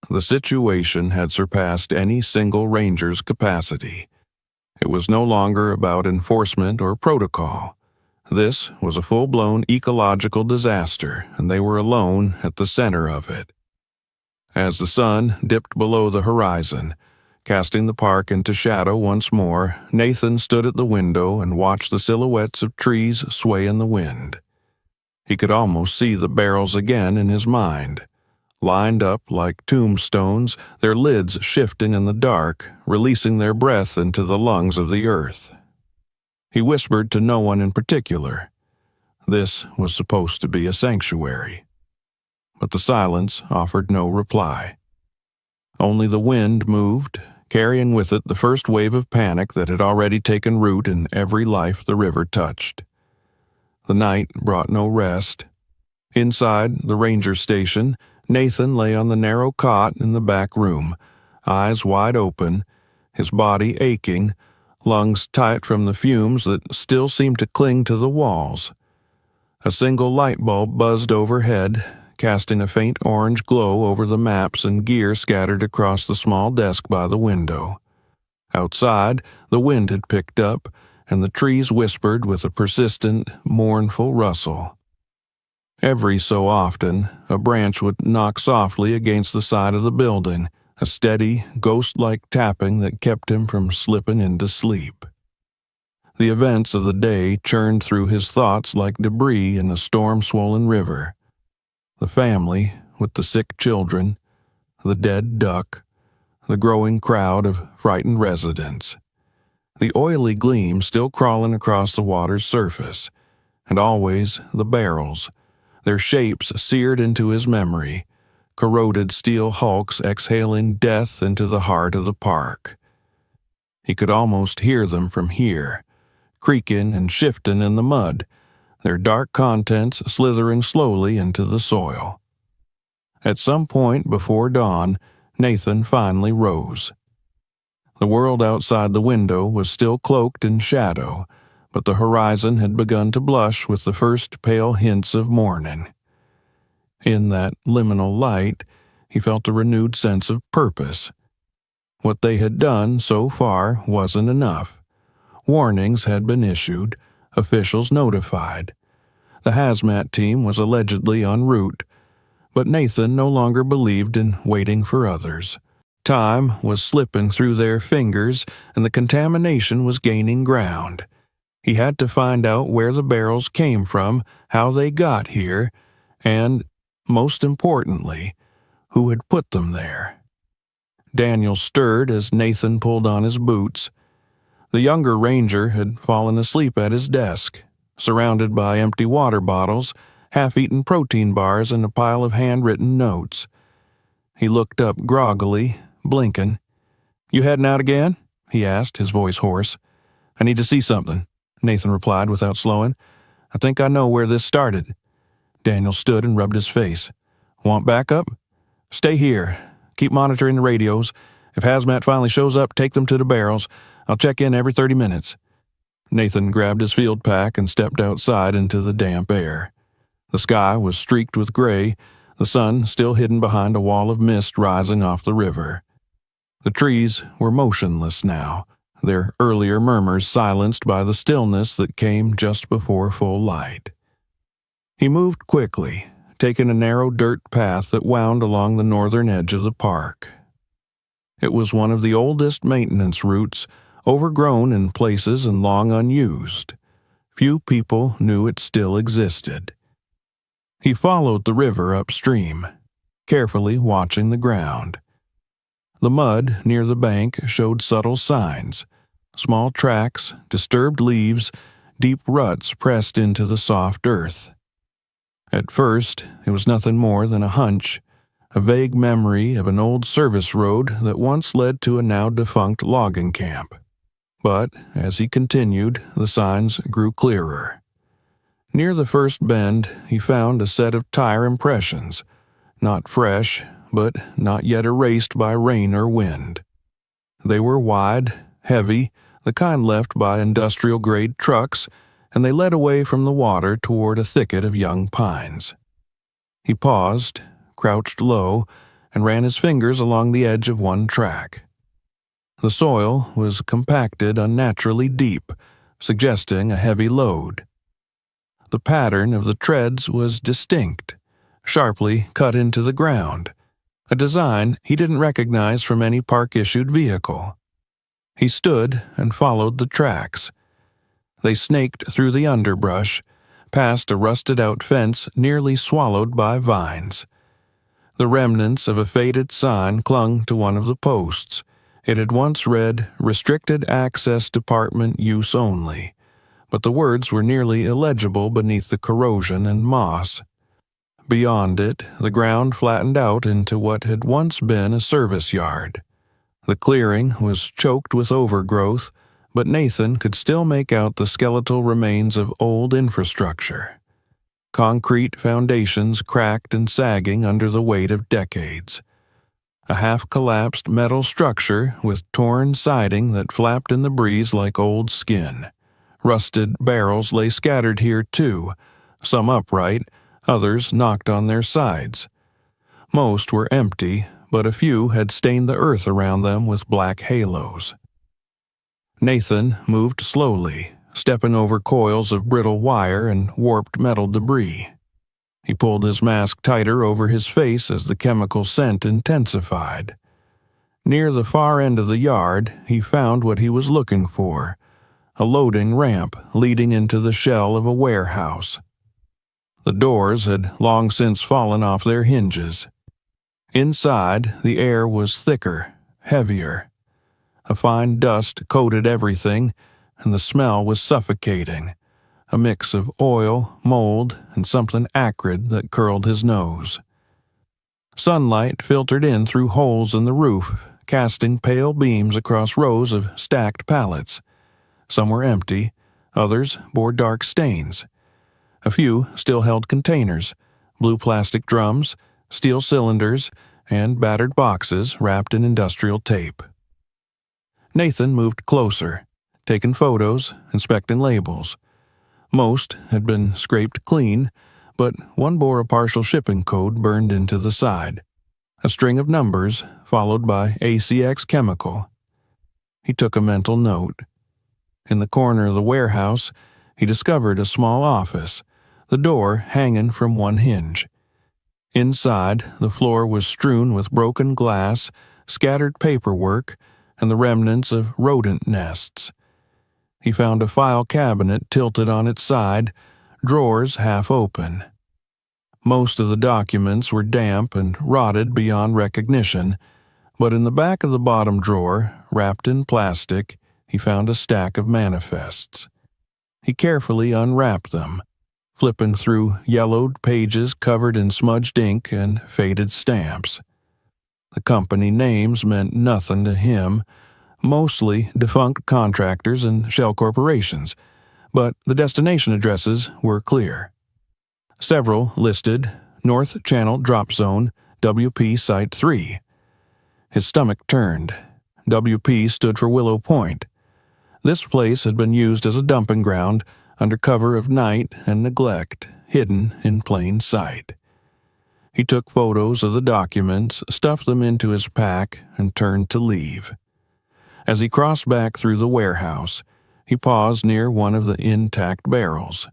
The situation had surpassed any single ranger's capacity. It was no longer about enforcement or protocol. This was a full-blown ecological disaster, and they were alone at the center of it. As the sun dipped below the horizon, casting the park into shadow once more, Nathan stood at the window and watched the silhouettes of trees sway in the wind. He could almost see the barrels again in his mind, lined up like tombstones, their lids shifting in the dark, releasing their breath into the lungs of the earth. He whispered to no one in particular. This was supposed to be a sanctuary. But the silence offered no reply. Only the wind moved, carrying with it the first wave of panic that had already taken root in every life the river touched. The night brought no rest. Inside the ranger station, Nathan lay on the narrow cot in the back room, eyes wide open, his body aching, lungs tight from the fumes that still seemed to cling to the walls. A single light bulb buzzed overhead, casting a faint orange glow over the maps and gear scattered across the small desk by the window. Outside, the wind had picked up, and the trees whispered with a persistent, mournful rustle. Every so often, a branch would knock softly against the side of the building, a steady, ghost-like tapping that kept him from slipping into sleep. The events of the day churned through his thoughts like debris in a storm-swollen river. The family, with the sick children, the dead duck, the growing crowd of frightened residents, the oily gleam still crawling across the water's surface, and always the barrels, their shapes seared into his memory, corroded steel hulks exhaling death into the heart of the park. He could almost hear them from here, creaking and shifting in the mud, their dark contents slithering slowly into the soil. At some point before dawn, Nathan finally rose. The world outside the window was still cloaked in shadow, but the horizon had begun to blush with the first pale hints of morning. In that liminal light, he felt a renewed sense of purpose. What they had done so far wasn't enough. Warnings had been issued, officials notified. The hazmat team was allegedly en route, but Nathan no longer believed in waiting for others. Time was slipping through their fingers, and the contamination was gaining ground. He had to find out where the barrels came from, how they got here, and, most importantly, who had put them there. Daniel stirred as Nathan pulled on his boots. The younger ranger had fallen asleep at his desk, surrounded by empty water bottles, half-eaten protein bars, and a pile of handwritten notes. He looked up groggily, blinking. "You heading out again?" he asked, his voice hoarse. "I need to see something," Nathan replied without slowing. "I think I know where this started." Daniel stood and rubbed his face. "Want backup?" "Stay here. Keep monitoring the radios. If hazmat finally shows up, take them to the barrels. I'll check in every 30 minutes. Nathan grabbed his field pack and stepped outside into the damp air. The sky was streaked with gray, the sun still hidden behind a wall of mist rising off the river. The trees were motionless now, their earlier murmurs silenced by the stillness that came just before full light. He moved quickly, taking a narrow dirt path that wound along the northern edge of the park. It was one of the oldest maintenance routes, overgrown in places and long unused. Few people knew it still existed. He followed the river upstream, carefully watching the ground. The mud near the bank showed subtle signs, small tracks, disturbed leaves, deep ruts pressed into the soft earth. At first, it was nothing more than a hunch, a vague memory of an old service road that once led to a now-defunct logging camp. But, as he continued, the signs grew clearer. Near the first bend, he found a set of tire impressions, not fresh, but not yet erased by rain or wind. They were wide, heavy, the kind left by industrial-grade trucks, and they led away from the water toward a thicket of young pines. He paused, crouched low, and ran his fingers along the edge of one track. The soil was compacted unnaturally deep, suggesting a heavy load. The pattern of the treads was distinct, sharply cut into the ground, a design he didn't recognize from any park-issued vehicle. He stood and followed the tracks. They snaked through the underbrush, past a rusted-out fence nearly swallowed by vines. The remnants of a faded sign clung to one of the posts. It had once read, "Restricted Access Department Use Only," but the words were nearly illegible beneath the corrosion and moss. Beyond it, the ground flattened out into what had once been a service yard. The clearing was choked with overgrowth, but Nathan could still make out the skeletal remains of old infrastructure. Concrete foundations cracked and sagging under the weight of decades. A half-collapsed metal structure with torn siding that flapped in the breeze like old skin. Rusted barrels lay scattered here too, some upright, others knocked on their sides. Most were empty, but a few had stained the earth around them with black halos. Nathan moved slowly, stepping over coils of brittle wire and warped metal debris. He pulled his mask tighter over his face as the chemical scent intensified. Near the far end of the yard, he found what he was looking for, a loading ramp leading into the shell of a warehouse. The doors had long since fallen off their hinges. Inside, the air was thicker, heavier. A fine dust coated everything, and the smell was suffocating, a mix of oil, mold, and something acrid that curled his nose. Sunlight filtered in through holes in the roof, casting pale beams across rows of stacked pallets. Some were empty, others bore dark stains. A few still held containers, blue plastic drums, steel cylinders, and battered boxes wrapped in industrial tape. Nathan moved closer, taking photos, inspecting labels. Most had been scraped clean, but one bore a partial shipping code burned into the side. A string of numbers followed by ACX Chemical. He took a mental note. In the corner of the warehouse, he discovered a small office, the door hanging from one hinge. Inside, the floor was strewn with broken glass, scattered paperwork, and the remnants of rodent nests. He found a file cabinet tilted on its side, drawers half open. Most of the documents were damp and rotted beyond recognition, but in the back of the bottom drawer, wrapped in plastic, he found a stack of manifests. He carefully unwrapped them, flipping through yellowed pages covered in smudged ink and faded stamps. The company names meant nothing to him, mostly defunct contractors and shell corporations, but the destination addresses were clear. Several listed North Channel Drop Zone, WP Site 3. His stomach turned. WP stood for Willow Point. This place had been used as a dumping ground under cover of night and neglect, hidden in plain sight. He took photos of the documents, stuffed them into his pack, and turned to leave. As he crossed back through the warehouse, he paused near one of the intact barrels.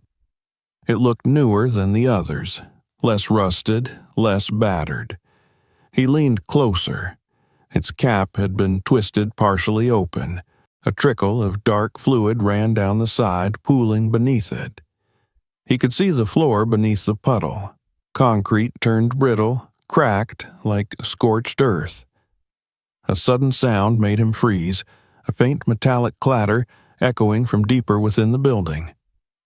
It looked newer than the others, less rusted, less battered. He leaned closer. Its cap had been twisted partially open. A trickle of dark fluid ran down the side, pooling beneath it. He could see the floor beneath the puddle. Concrete turned brittle, cracked like scorched earth. A sudden sound made him freeze, a faint metallic clatter echoing from deeper within the building.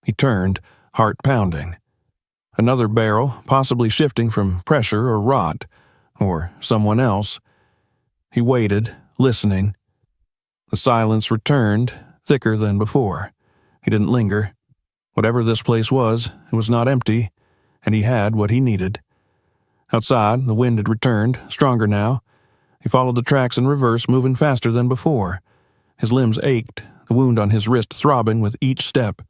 He turned, heart pounding. Another barrel, possibly shifting from pressure or rot, or someone else. He waited, listening. The silence returned, thicker than before. He didn't linger. Whatever this place was, it was not empty, and he had what he needed. Outside, the wind had returned, stronger now. He followed the tracks in reverse, moving faster than before. His limbs ached, the wound on his wrist throbbing with each step.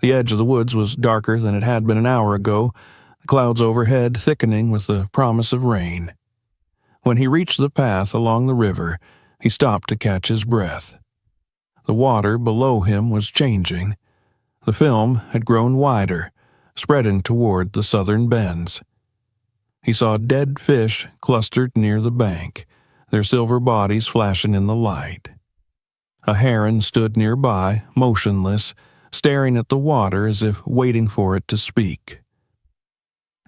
The edge of the woods was darker than it had been an hour ago, the clouds overhead thickening with the promise of rain. When he reached the path along the river, he stopped to catch his breath. The water below him was changing. The film had grown wider, spreading toward the southern bends. He saw dead fish clustered near the bank, their silver bodies flashing in the light. A heron stood nearby, motionless, staring at the water as if waiting for it to speak.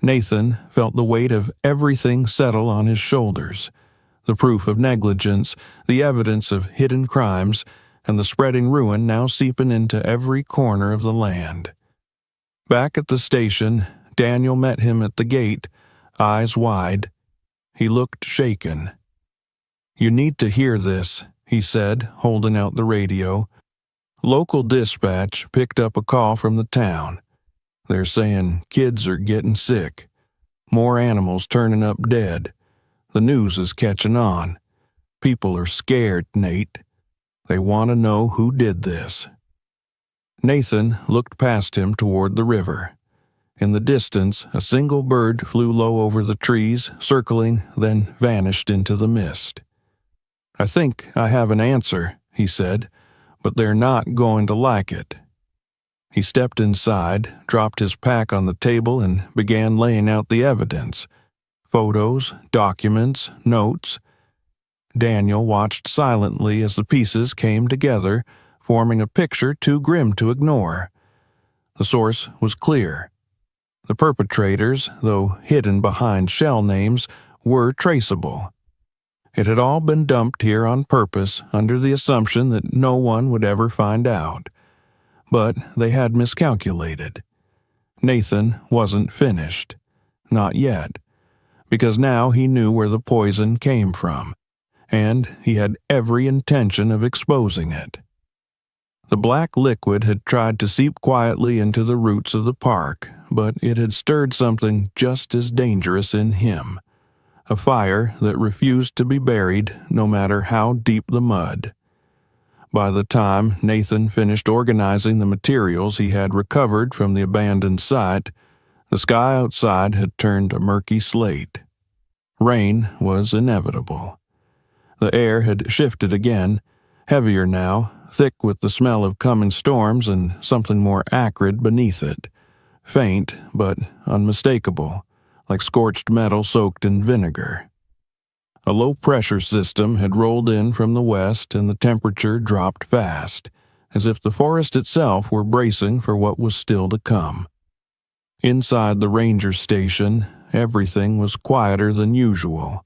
Nathan felt the weight of everything settle on his shoulders, the proof of negligence, the evidence of hidden crimes, and the spreading ruin now seeping into every corner of the land. Back at the station, Daniel met him at the gate, eyes wide. He looked shaken. "You need to hear this," he said, holding out the radio. Local dispatch picked up a call from the town. They're saying kids are getting sick. More animals turning up dead. The news is catching on. People are scared, Nate. They want to know who did this. Nathan looked past him toward the river. In the distance, a single bird flew low over the trees, circling, then vanished into the mist. "I think I have an answer," he said, "but they're not going to like it." He stepped inside, dropped his pack on the table, and began laying out the evidence. Photos, documents, notes. Daniel watched silently as the pieces came together, forming a picture too grim to ignore. The source was clear. The perpetrators, though hidden behind shell names, were traceable. It had all been dumped here on purpose under the assumption that no one would ever find out. But they had miscalculated. Nathan wasn't finished. Not yet. Because now he knew where the poison came from, and he had every intention of exposing it. The black liquid had tried to seep quietly into the roots of the park, but it had stirred something just as dangerous in him, a fire that refused to be buried no matter how deep the mud. By the time Nathan finished organizing the materials he had recovered from the abandoned site, the sky outside had turned a murky slate. Rain was inevitable. The air had shifted again, heavier now, thick with the smell of coming storms and something more acrid beneath it, faint but unmistakable, like scorched metal soaked in vinegar. A low-pressure system had rolled in from the west and the temperature dropped fast, as if the forest itself were bracing for what was still to come. Inside the ranger station, everything was quieter than usual.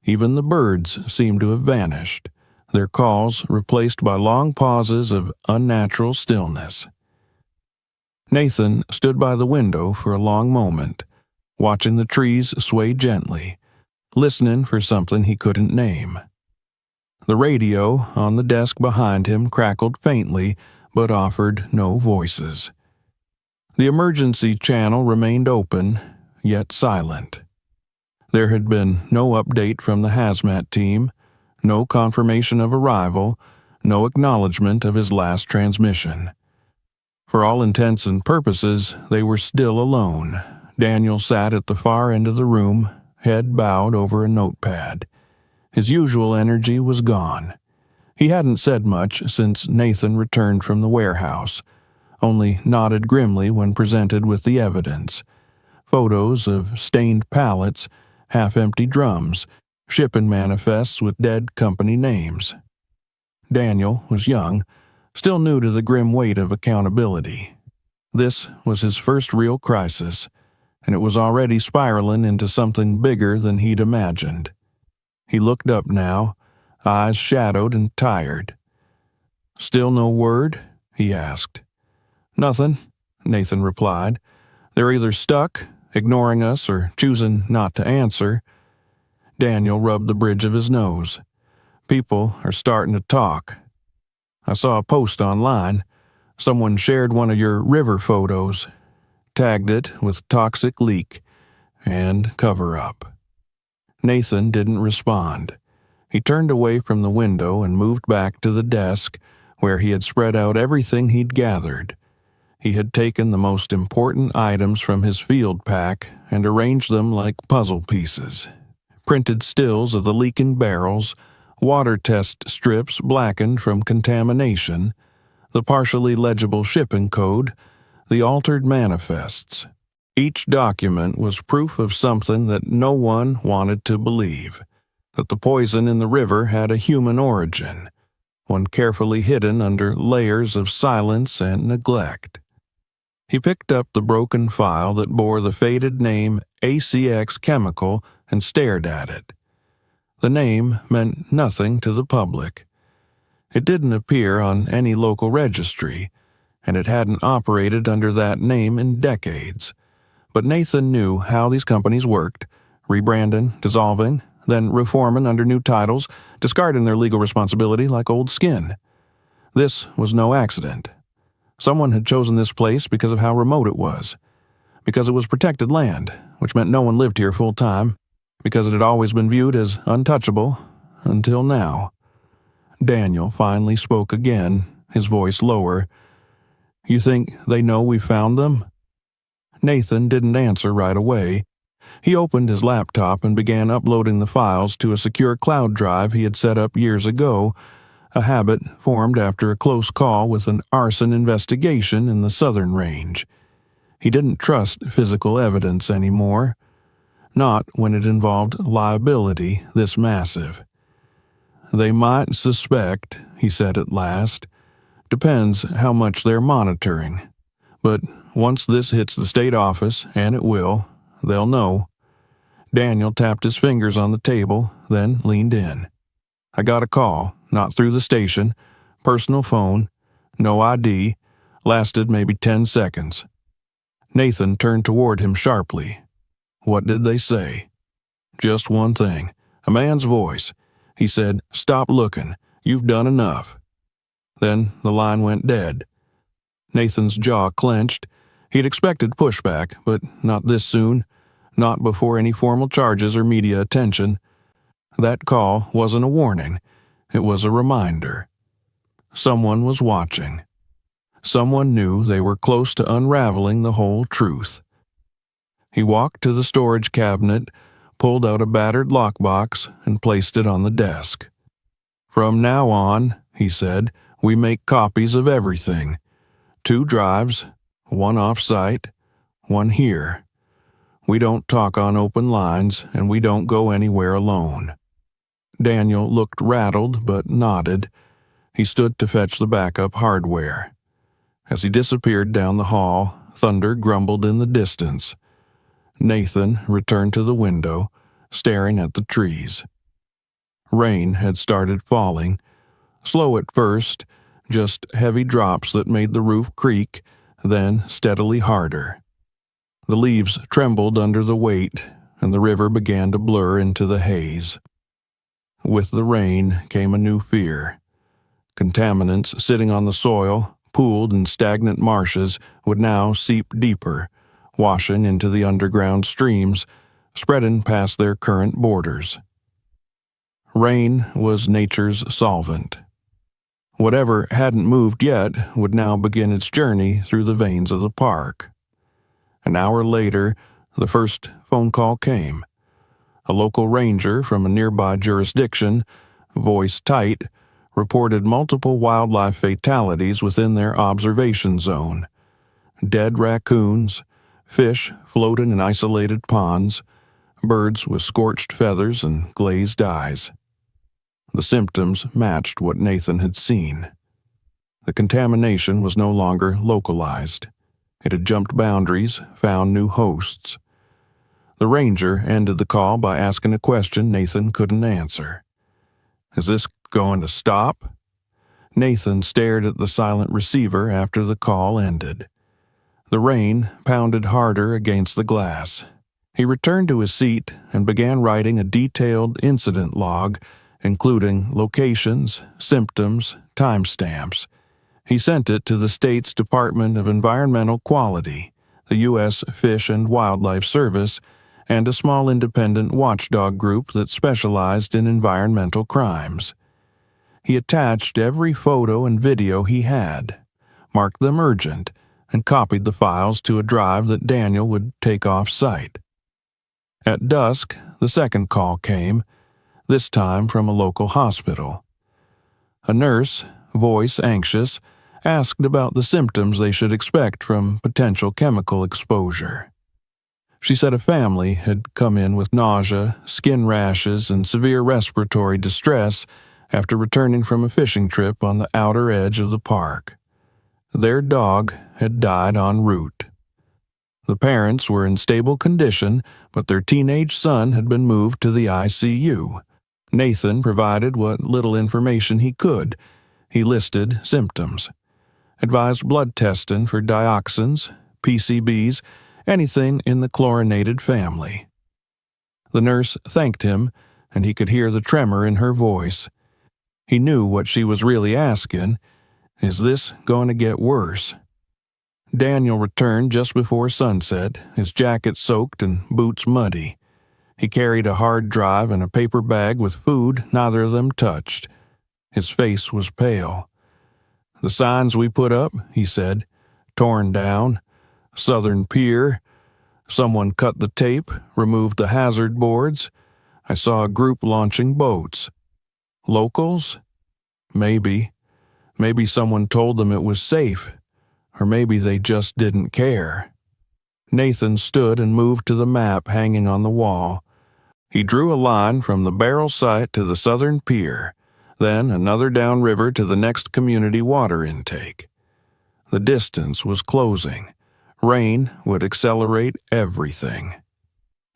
Even the birds seemed to have vanished, their calls replaced by long pauses of unnatural stillness. Nathan stood by the window for a long moment, watching the trees sway gently, listening for something he couldn't name. The radio on the desk behind him crackled faintly, but offered no voices. The emergency channel remained open, yet silent. There had been no update from the hazmat team, no confirmation of arrival, no acknowledgement of his last transmission. For all intents and purposes, they were still alone. Daniel sat at the far end of the room, head bowed over a notepad. His usual energy was gone. He hadn't said much since Nathan returned from the warehouse, only nodded grimly when presented with the evidence. Photos of stained pallets, half-empty drums, shipping manifests with dead company names. Daniel was young, still new to the grim weight of accountability. This was his first real crisis, and it was already spiraling into something bigger than he'd imagined. He looked up now, eyes shadowed and tired. "Still no word?" he asked. "Nothing," Nathan replied. "They're either stuck, ignoring us, or choosing not to answer." Daniel rubbed the bridge of his nose. "People are starting to talk. I saw a post online. Someone shared one of your river photos, tagged it with toxic leak and cover-up." Nathan didn't respond. He turned away from the window and moved back to the desk, where he had spread out everything he'd gathered. He had taken the most important items from his field pack and arranged them like puzzle pieces. Printed stills of the leaking barrels, water test strips blackened from contamination, the partially legible shipping code, the altered manifests. Each document was proof of something that no one wanted to believe, that the poison in the river had a human origin, one carefully hidden under layers of silence and neglect. He picked up the broken file that bore the faded name ACX Chemical and stared at it. The name meant nothing to the public. It didn't appear on any local registry, and it hadn't operated under that name in decades. But Nathan knew how these companies worked, rebranding, dissolving, then reforming under new titles, discarding their legal responsibility like old skin. This was no accident. Someone had chosen this place because of how remote it was, because it was protected land, which meant no one lived here full-time, because it had always been viewed as untouchable, until now. Daniel finally spoke again, his voice lower. "You think they know we found them?" Nathan didn't answer right away. He opened his laptop and began uploading the files to a secure cloud drive he had set up years ago, a habit formed after a close call with an arson investigation in the southern range. He didn't trust physical evidence anymore, not when it involved liability this massive. "They might suspect," he said at last. "Depends how much they're monitoring. But once this hits the state office, and it will, they'll know." Daniel tapped his fingers on the table, then leaned in. "I got a call, not through the station, personal phone, no ID, Lasted maybe 10 seconds. Nathan turned toward him sharply. What did they say? Just one thing. A man's voice. He said, "Stop looking. You've done enough." Then the line went dead. Nathan's jaw clenched. He'd expected pushback, but not this soon. Not before any formal charges or media attention. That call wasn't a warning. It was a reminder. Someone was watching. Someone knew they were close to unraveling the whole truth. He walked to the storage cabinet, pulled out a battered lockbox, and placed it on the desk. "From now on," he said, "we make copies of everything. 2 drives, 1 off-site, 1 here. We don't talk on open lines, and we don't go anywhere alone." Daniel looked rattled but nodded. He stood to fetch the backup hardware. As he disappeared down the hall, thunder grumbled in the distance. Nathan returned to the window, staring at the trees. Rain had started falling, slow at first, just heavy drops that made the roof creak, then steadily harder. The leaves trembled under the weight, and the river began to blur into the haze. With the rain came a new fear. Contaminants sitting on the soil, pooled in stagnant marshes, would now seep deeper, washing into the underground streams, spreading past their current borders. Rain was nature's solvent. Whatever hadn't moved yet would now begin its journey through the veins of the park. An hour later, the first phone call came. A local ranger from a nearby jurisdiction, voice tight, reported multiple wildlife fatalities within their observation zone. Dead raccoons, fish floating in isolated ponds, birds with scorched feathers and glazed eyes. The symptoms matched what Nathan had seen. The contamination was no longer localized. It had jumped boundaries, found new hosts. The ranger ended the call by asking a question Nathan couldn't answer. "Is this going to stop?" Nathan stared at the silent receiver after the call ended. The rain pounded harder against the glass. He returned to his seat and began writing a detailed incident log, including locations, symptoms, timestamps. He sent it to the state's Department of Environmental Quality, the U.S. Fish and Wildlife Service, and a small independent watchdog group that specialized in environmental crimes. He attached every photo and video he had, marked them urgent, and copied the files to a drive that Daniel would take off-site. At dusk, the second call came, this time from a local hospital. A nurse, voice anxious, asked about the symptoms they should expect from potential chemical exposure. She said a family had come in with nausea, skin rashes, and severe respiratory distress after returning from a fishing trip on the outer edge of the park. Their dog had died en route. The parents were in stable condition, but their teenage son had been moved to the ICU. Nathan provided what little information he could. He listed symptoms, advised blood testing for dioxins, PCBs, anything in the chlorinated family. The nurse thanked him, and he could hear the tremor in her voice. He knew what she was really asking. Is this going to get worse? Daniel returned just before sunset, his jacket soaked and boots muddy. He carried a hard drive and a paper bag with food neither of them touched. His face was pale. "The signs we put up," he said, "torn down. Southern Pier. Someone cut the tape, removed the hazard boards. I saw a group launching boats. Locals? Maybe. Maybe someone told them it was safe. Or maybe they just didn't care." Nathan stood and moved to the map hanging on the wall. He drew a line from the barrel site to the southern pier, then another downriver to the next community water intake. The distance was closing. Rain would accelerate everything.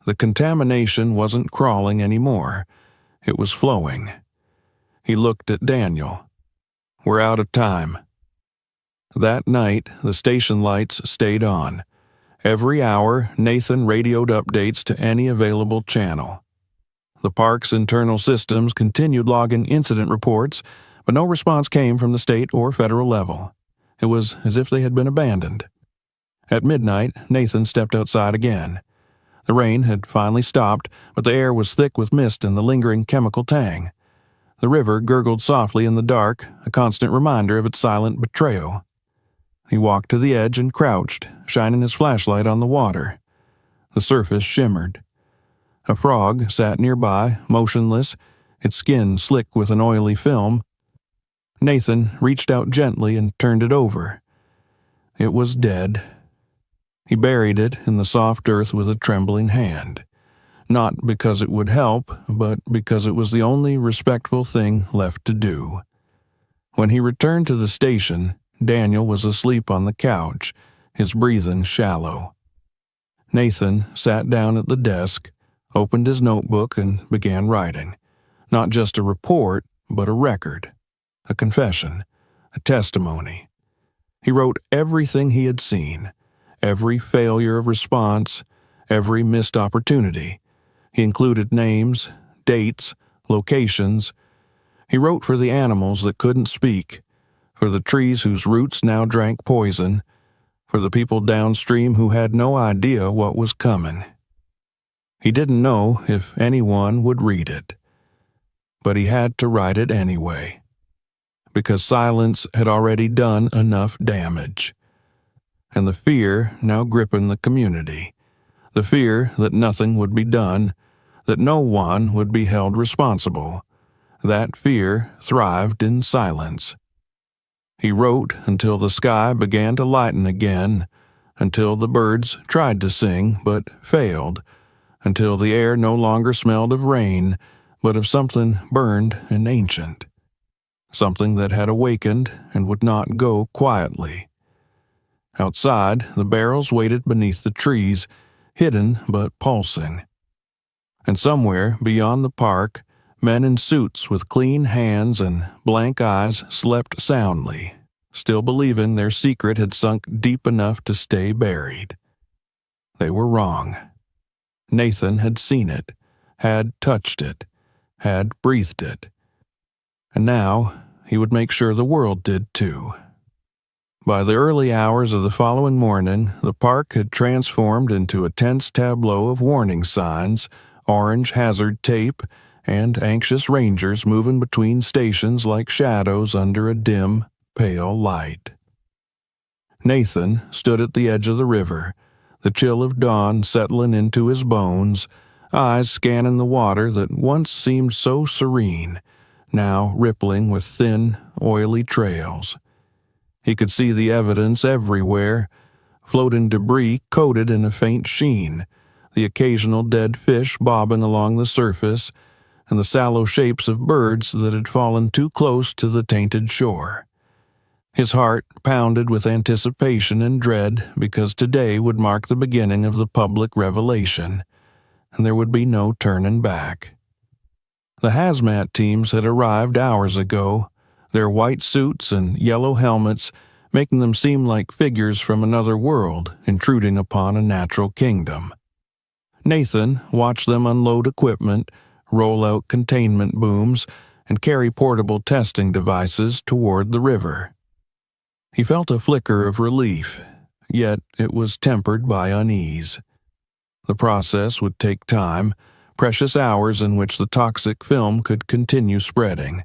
The contamination wasn't crawling anymore. It was flowing. He looked at Daniel. "We're out of time." That night, the station lights stayed on. Every hour, Nathan radioed updates to any available channel. The park's internal systems continued logging incident reports, but no response came from the state or federal level. It was as if they had been abandoned. At midnight, Nathan stepped outside again. The rain had finally stopped, but the air was thick with mist and the lingering chemical tang. The river gurgled softly in the dark, a constant reminder of its silent betrayal. He walked to the edge and crouched, shining his flashlight on the water. The surface shimmered. A frog sat nearby, motionless, its skin slick with an oily film. Nathan reached out gently and turned it over. It was dead. He buried it in the soft earth with a trembling hand, not because it would help, but because it was the only respectful thing left to do. When he returned to the station, Daniel was asleep on the couch, his breathing shallow. Nathan sat down at the desk, opened his notebook, and began writing. Not just a report, but a record, a confession, a testimony. He wrote everything he had seen, every failure of response, every missed opportunity. He included names, dates, locations. He wrote for the animals that couldn't speak, for the trees whose roots now drank poison, for the people downstream who had no idea what was coming. He didn't know if anyone would read it, but he had to write it anyway, because silence had already done enough damage. And the fear now gripping the community, the fear that nothing would be done, that no one would be held responsible, that fear thrived in silence. He wrote until the sky began to lighten again, until the birds tried to sing but failed, until the air no longer smelled of rain, but of something burned and ancient, something that had awakened and would not go quietly. Outside, the barrels waited beneath the trees, hidden but pulsing. And somewhere beyond the park, men in suits with clean hands and blank eyes slept soundly, still believing their secret had sunk deep enough to stay buried. They were wrong. Nathan had seen it, had touched it, had breathed it. And now he would make sure the world did too. By the early hours of the following morning, the park had transformed into a tense tableau of warning signs, orange hazard tape, and anxious rangers moving between stations like shadows under a dim, pale light. Nathan stood at the edge of the river, the chill of dawn settling into his bones, eyes scanning the water that once seemed so serene, now rippling with thin, oily trails. He could see the evidence everywhere, floating debris coated in a faint sheen, the occasional dead fish bobbing along the surface, and the sallow shapes of birds that had fallen too close to the tainted shore. His heart pounded with anticipation and dread because today would mark the beginning of the public revelation, and there would be no turning back. The hazmat teams had arrived hours ago, their white suits and yellow helmets making them seem like figures from another world intruding upon a natural kingdom. Nathan watched them unload equipment, roll out containment booms, and carry portable testing devices toward the river. He felt a flicker of relief, yet it was tempered by unease. The process would take time, precious hours in which the toxic film could continue spreading.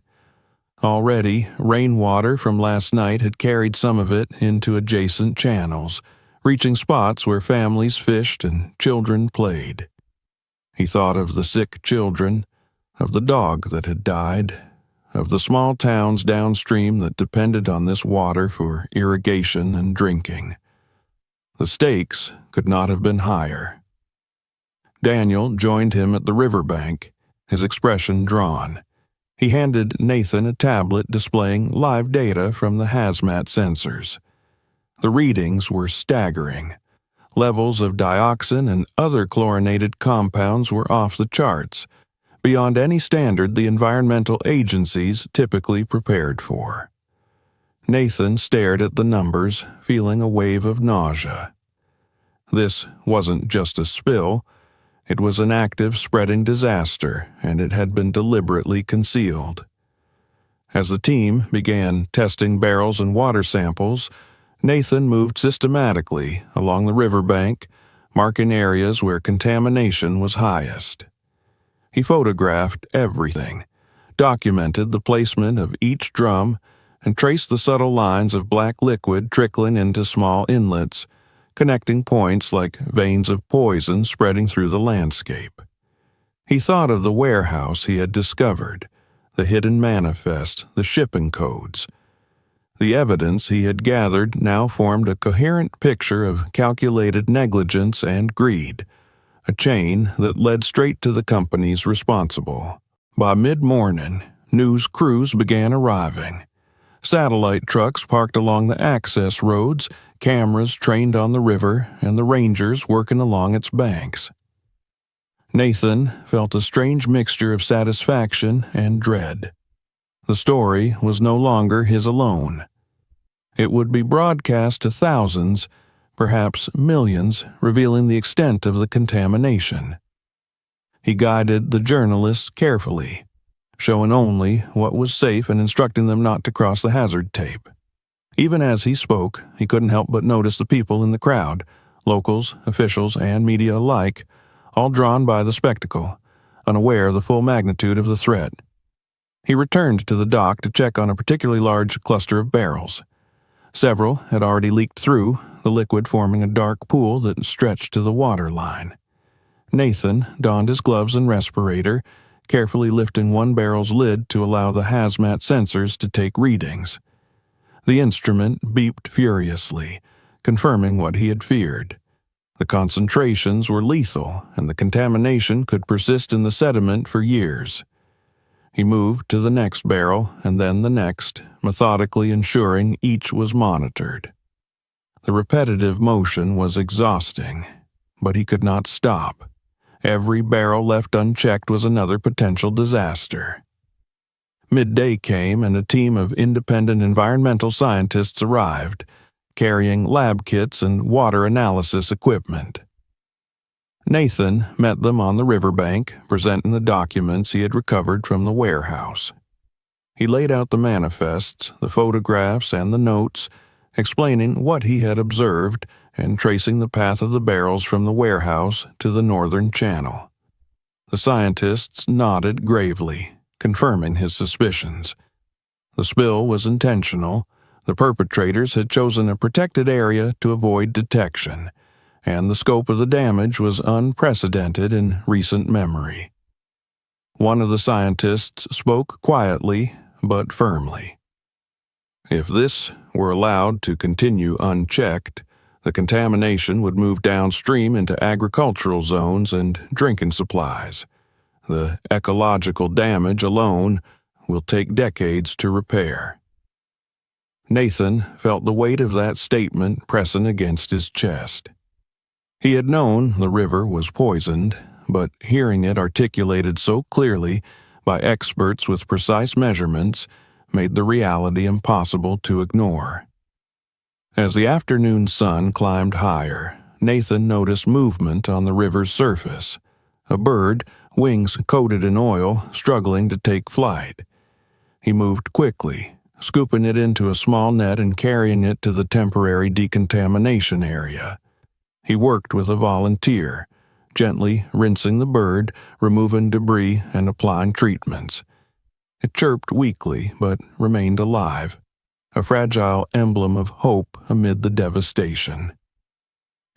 Already, rainwater from last night had carried some of it into adjacent channels, reaching spots where families fished and children played. He thought of the sick children, of the dog that had died, of the small towns downstream that depended on this water for irrigation and drinking. The stakes could not have been higher. Daniel joined him at the riverbank, his expression drawn. He handed Nathan a tablet displaying live data from the hazmat sensors. The readings were staggering. Levels of dioxin and other chlorinated compounds were off the charts, beyond any standard the environmental agencies typically prepared for. Nathan stared at the numbers, feeling a wave of nausea. This wasn't just a spill. It was an active, spreading disaster, and it had been deliberately concealed. As the team began testing barrels and water samples, Nathan moved systematically along the riverbank, marking areas where contamination was highest. He photographed everything, documented the placement of each drum, and traced the subtle lines of black liquid trickling into small inlets, connecting points like veins of poison spreading through the landscape. He thought of the warehouse he had discovered, the hidden manifest, the shipping codes. The evidence he had gathered now formed a coherent picture of calculated negligence and greed, a chain that led straight to the companies responsible. By mid-morning, news crews began arriving. Satellite trucks parked along the access roads, cameras trained on the river, and the rangers working along its banks. Nathan felt a strange mixture of satisfaction and dread. The story was no longer his alone. It would be broadcast to thousands, perhaps millions, revealing the extent of the contamination. He guided the journalists carefully, showing only what was safe and instructing them not to cross the hazard tape. Even as he spoke, he couldn't help but notice the people in the crowd, locals, officials, and media alike, all drawn by the spectacle, unaware of the full magnitude of the threat. He returned to the dock to check on a particularly large cluster of barrels. Several had already leaked through, the liquid forming a dark pool that stretched to the water line. Nathan donned his gloves and respirator, carefully lifting one barrel's lid to allow the hazmat sensors to take readings. The instrument beeped furiously, confirming what he had feared. The concentrations were lethal, and the contamination could persist in the sediment for years. He moved to the next barrel, and then the next, methodically ensuring each was monitored. The repetitive motion was exhausting, but he could not stop. Every barrel left unchecked was another potential disaster. Midday came, and a team of independent environmental scientists arrived, carrying lab kits and water analysis equipment. Nathan met them on the riverbank, presenting the documents he had recovered from the warehouse. He laid out the manifests, the photographs, and the notes, explaining what he had observed and tracing the path of the barrels from the warehouse to the northern channel. The scientists nodded gravely, confirming his suspicions. The spill was intentional. The perpetrators had chosen a protected area to avoid detection, and the scope of the damage was unprecedented in recent memory. One of the scientists spoke quietly but firmly. If this were allowed to continue unchecked, the contamination would move downstream into agricultural zones and drinking supplies. The ecological damage alone will take decades to repair. Nathan felt the weight of that statement pressing against his chest. He had known the river was poisoned, but hearing it articulated so clearly by experts with precise measurements made the reality impossible to ignore. As the afternoon sun climbed higher, Nathan noticed movement on the river's surface. A bird, wings coated in oil, struggling to take flight. He moved quickly, scooping it into a small net and carrying it to the temporary decontamination area. He worked with a volunteer, gently rinsing the bird, removing debris, and applying treatments. It chirped weakly, but remained alive, a fragile emblem of hope amid the devastation.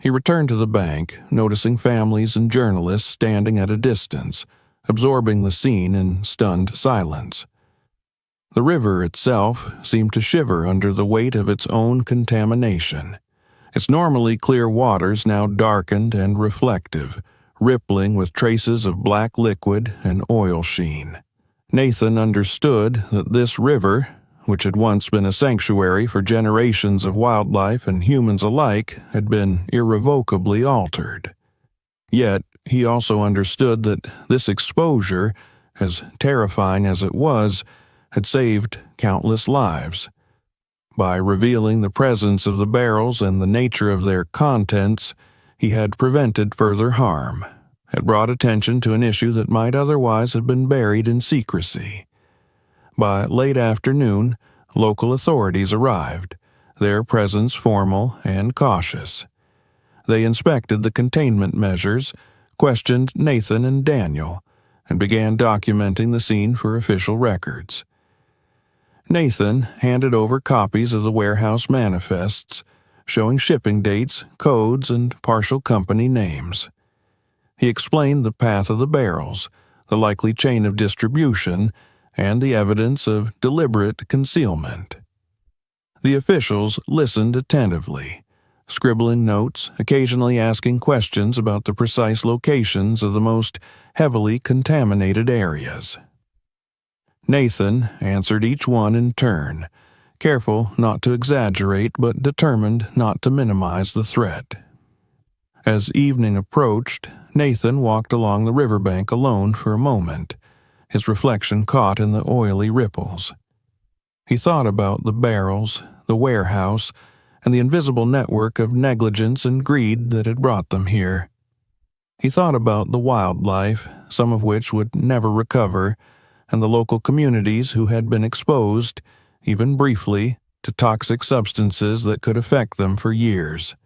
He returned to the bank, noticing families and journalists standing at a distance, absorbing the scene in stunned silence. The river itself seemed to shiver under the weight of its own contamination. Its normally clear waters now darkened and reflective, rippling with traces of black liquid and oil sheen. Nathan understood that this river, which had once been a sanctuary for generations of wildlife and humans alike, had been irrevocably altered. Yet he also understood that this exposure, as terrifying as it was, had saved countless lives. By revealing the presence of the barrels and the nature of their contents, he had prevented further harm, had brought attention to an issue that might otherwise have been buried in secrecy. By late afternoon, local authorities arrived, their presence formal and cautious. They inspected the containment measures, questioned Nathan and Daniel, and began documenting the scene for official records. Nathan handed over copies of the warehouse manifests, showing shipping dates, codes, and partial company names. He explained the path of the barrels, the likely chain of distribution, and the evidence of deliberate concealment. The officials listened attentively, scribbling notes, occasionally asking questions about the precise locations of the most heavily contaminated areas. Nathan answered each one in turn, careful not to exaggerate but determined not to minimize the threat. As evening approached, Nathan walked along the riverbank alone for a moment, his reflection caught in the oily ripples. He thought about the barrels, the warehouse, and the invisible network of negligence and greed that had brought them here. He thought about the wildlife, some of which would never recover, and the local communities who had been exposed, even briefly, to toxic substances that could affect them for years.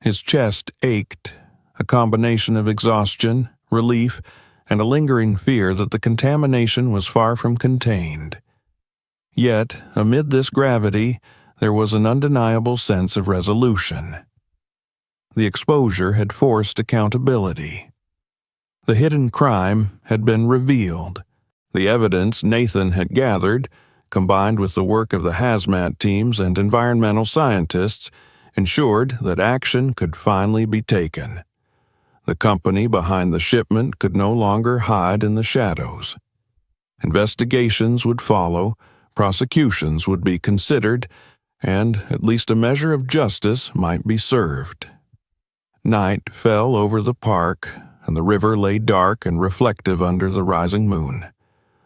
His chest ached, a combination of exhaustion, relief, and a lingering fear that the contamination was far from contained. Yet, amid this gravity, there was an undeniable sense of resolution. The exposure had forced accountability. The hidden crime had been revealed. The evidence Nathan had gathered, combined with the work of the hazmat teams and environmental scientists, ensured that action could finally be taken. The company behind the shipment could no longer hide in the shadows. Investigations would follow, prosecutions would be considered, and at least a measure of justice might be served. Night fell over the park, and the river lay dark and reflective under the rising moon.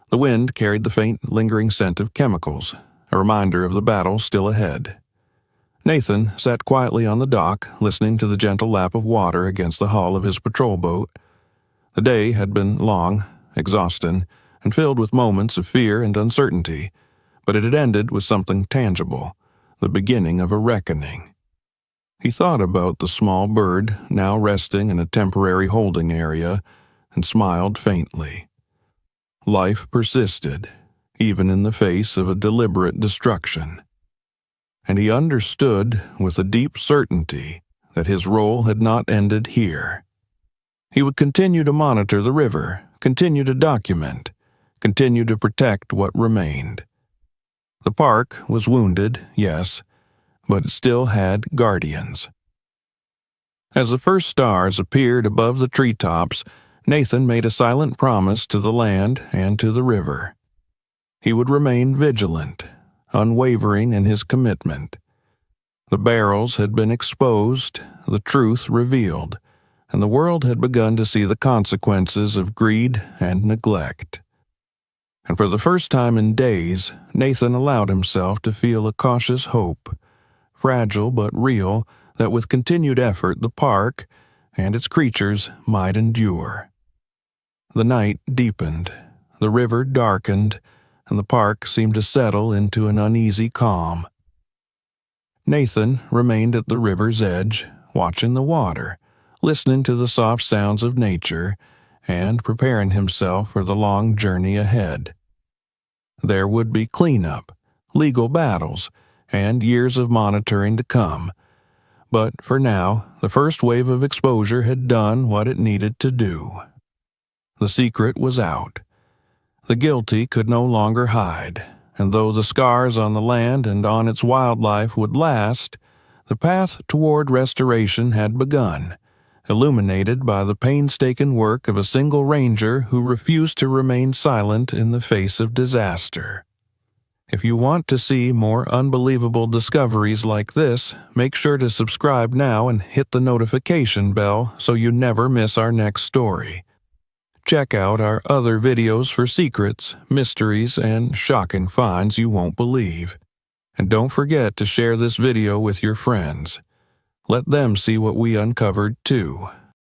The wind carried the faint, lingering scent of chemicals, a reminder of the battle still ahead. Nathan sat quietly on the dock, listening to the gentle lap of water against the hull of his patrol boat. The day had been long, exhausting, and filled with moments of fear and uncertainty, but it had ended with something tangible, the beginning of a reckoning. He thought about the small bird now resting in a temporary holding area and smiled faintly. Life persisted, even in the face of a deliberate destruction. And he understood with a deep certainty that his role had not ended here. He would continue to monitor the river, continue to document, continue to protect what remained. The park was wounded, yes, but it still had guardians. As the first stars appeared above the treetops, Nathan made a silent promise to the land and to the river. He would remain vigilant, unwavering in his commitment. The barrels had been exposed, the truth revealed, and the world had begun to see the consequences of greed and neglect. And for the first time in days, Nathan allowed himself to feel a cautious hope, fragile but real, that with continued effort the park and its creatures might endure. The night deepened, the river darkened, and the park seemed to settle into an uneasy calm. Nathan remained at the river's edge, watching the water, listening to the soft sounds of nature, and preparing himself for the long journey ahead. There would be cleanup, legal battles, and years of monitoring to come. But for now, the first wave of exposure had done what it needed to do. The secret was out. The guilty could no longer hide, and though the scars on the land and on its wildlife would last, the path toward restoration had begun, illuminated by the painstaking work of a single ranger who refused to remain silent in the face of disaster. If you want to see more unbelievable discoveries like this, make sure to subscribe now and hit the notification bell so you never miss our next story. Check out our other videos for secrets, mysteries, and shocking finds you won't believe. And don't forget to share this video with your friends. Let them see what we uncovered too.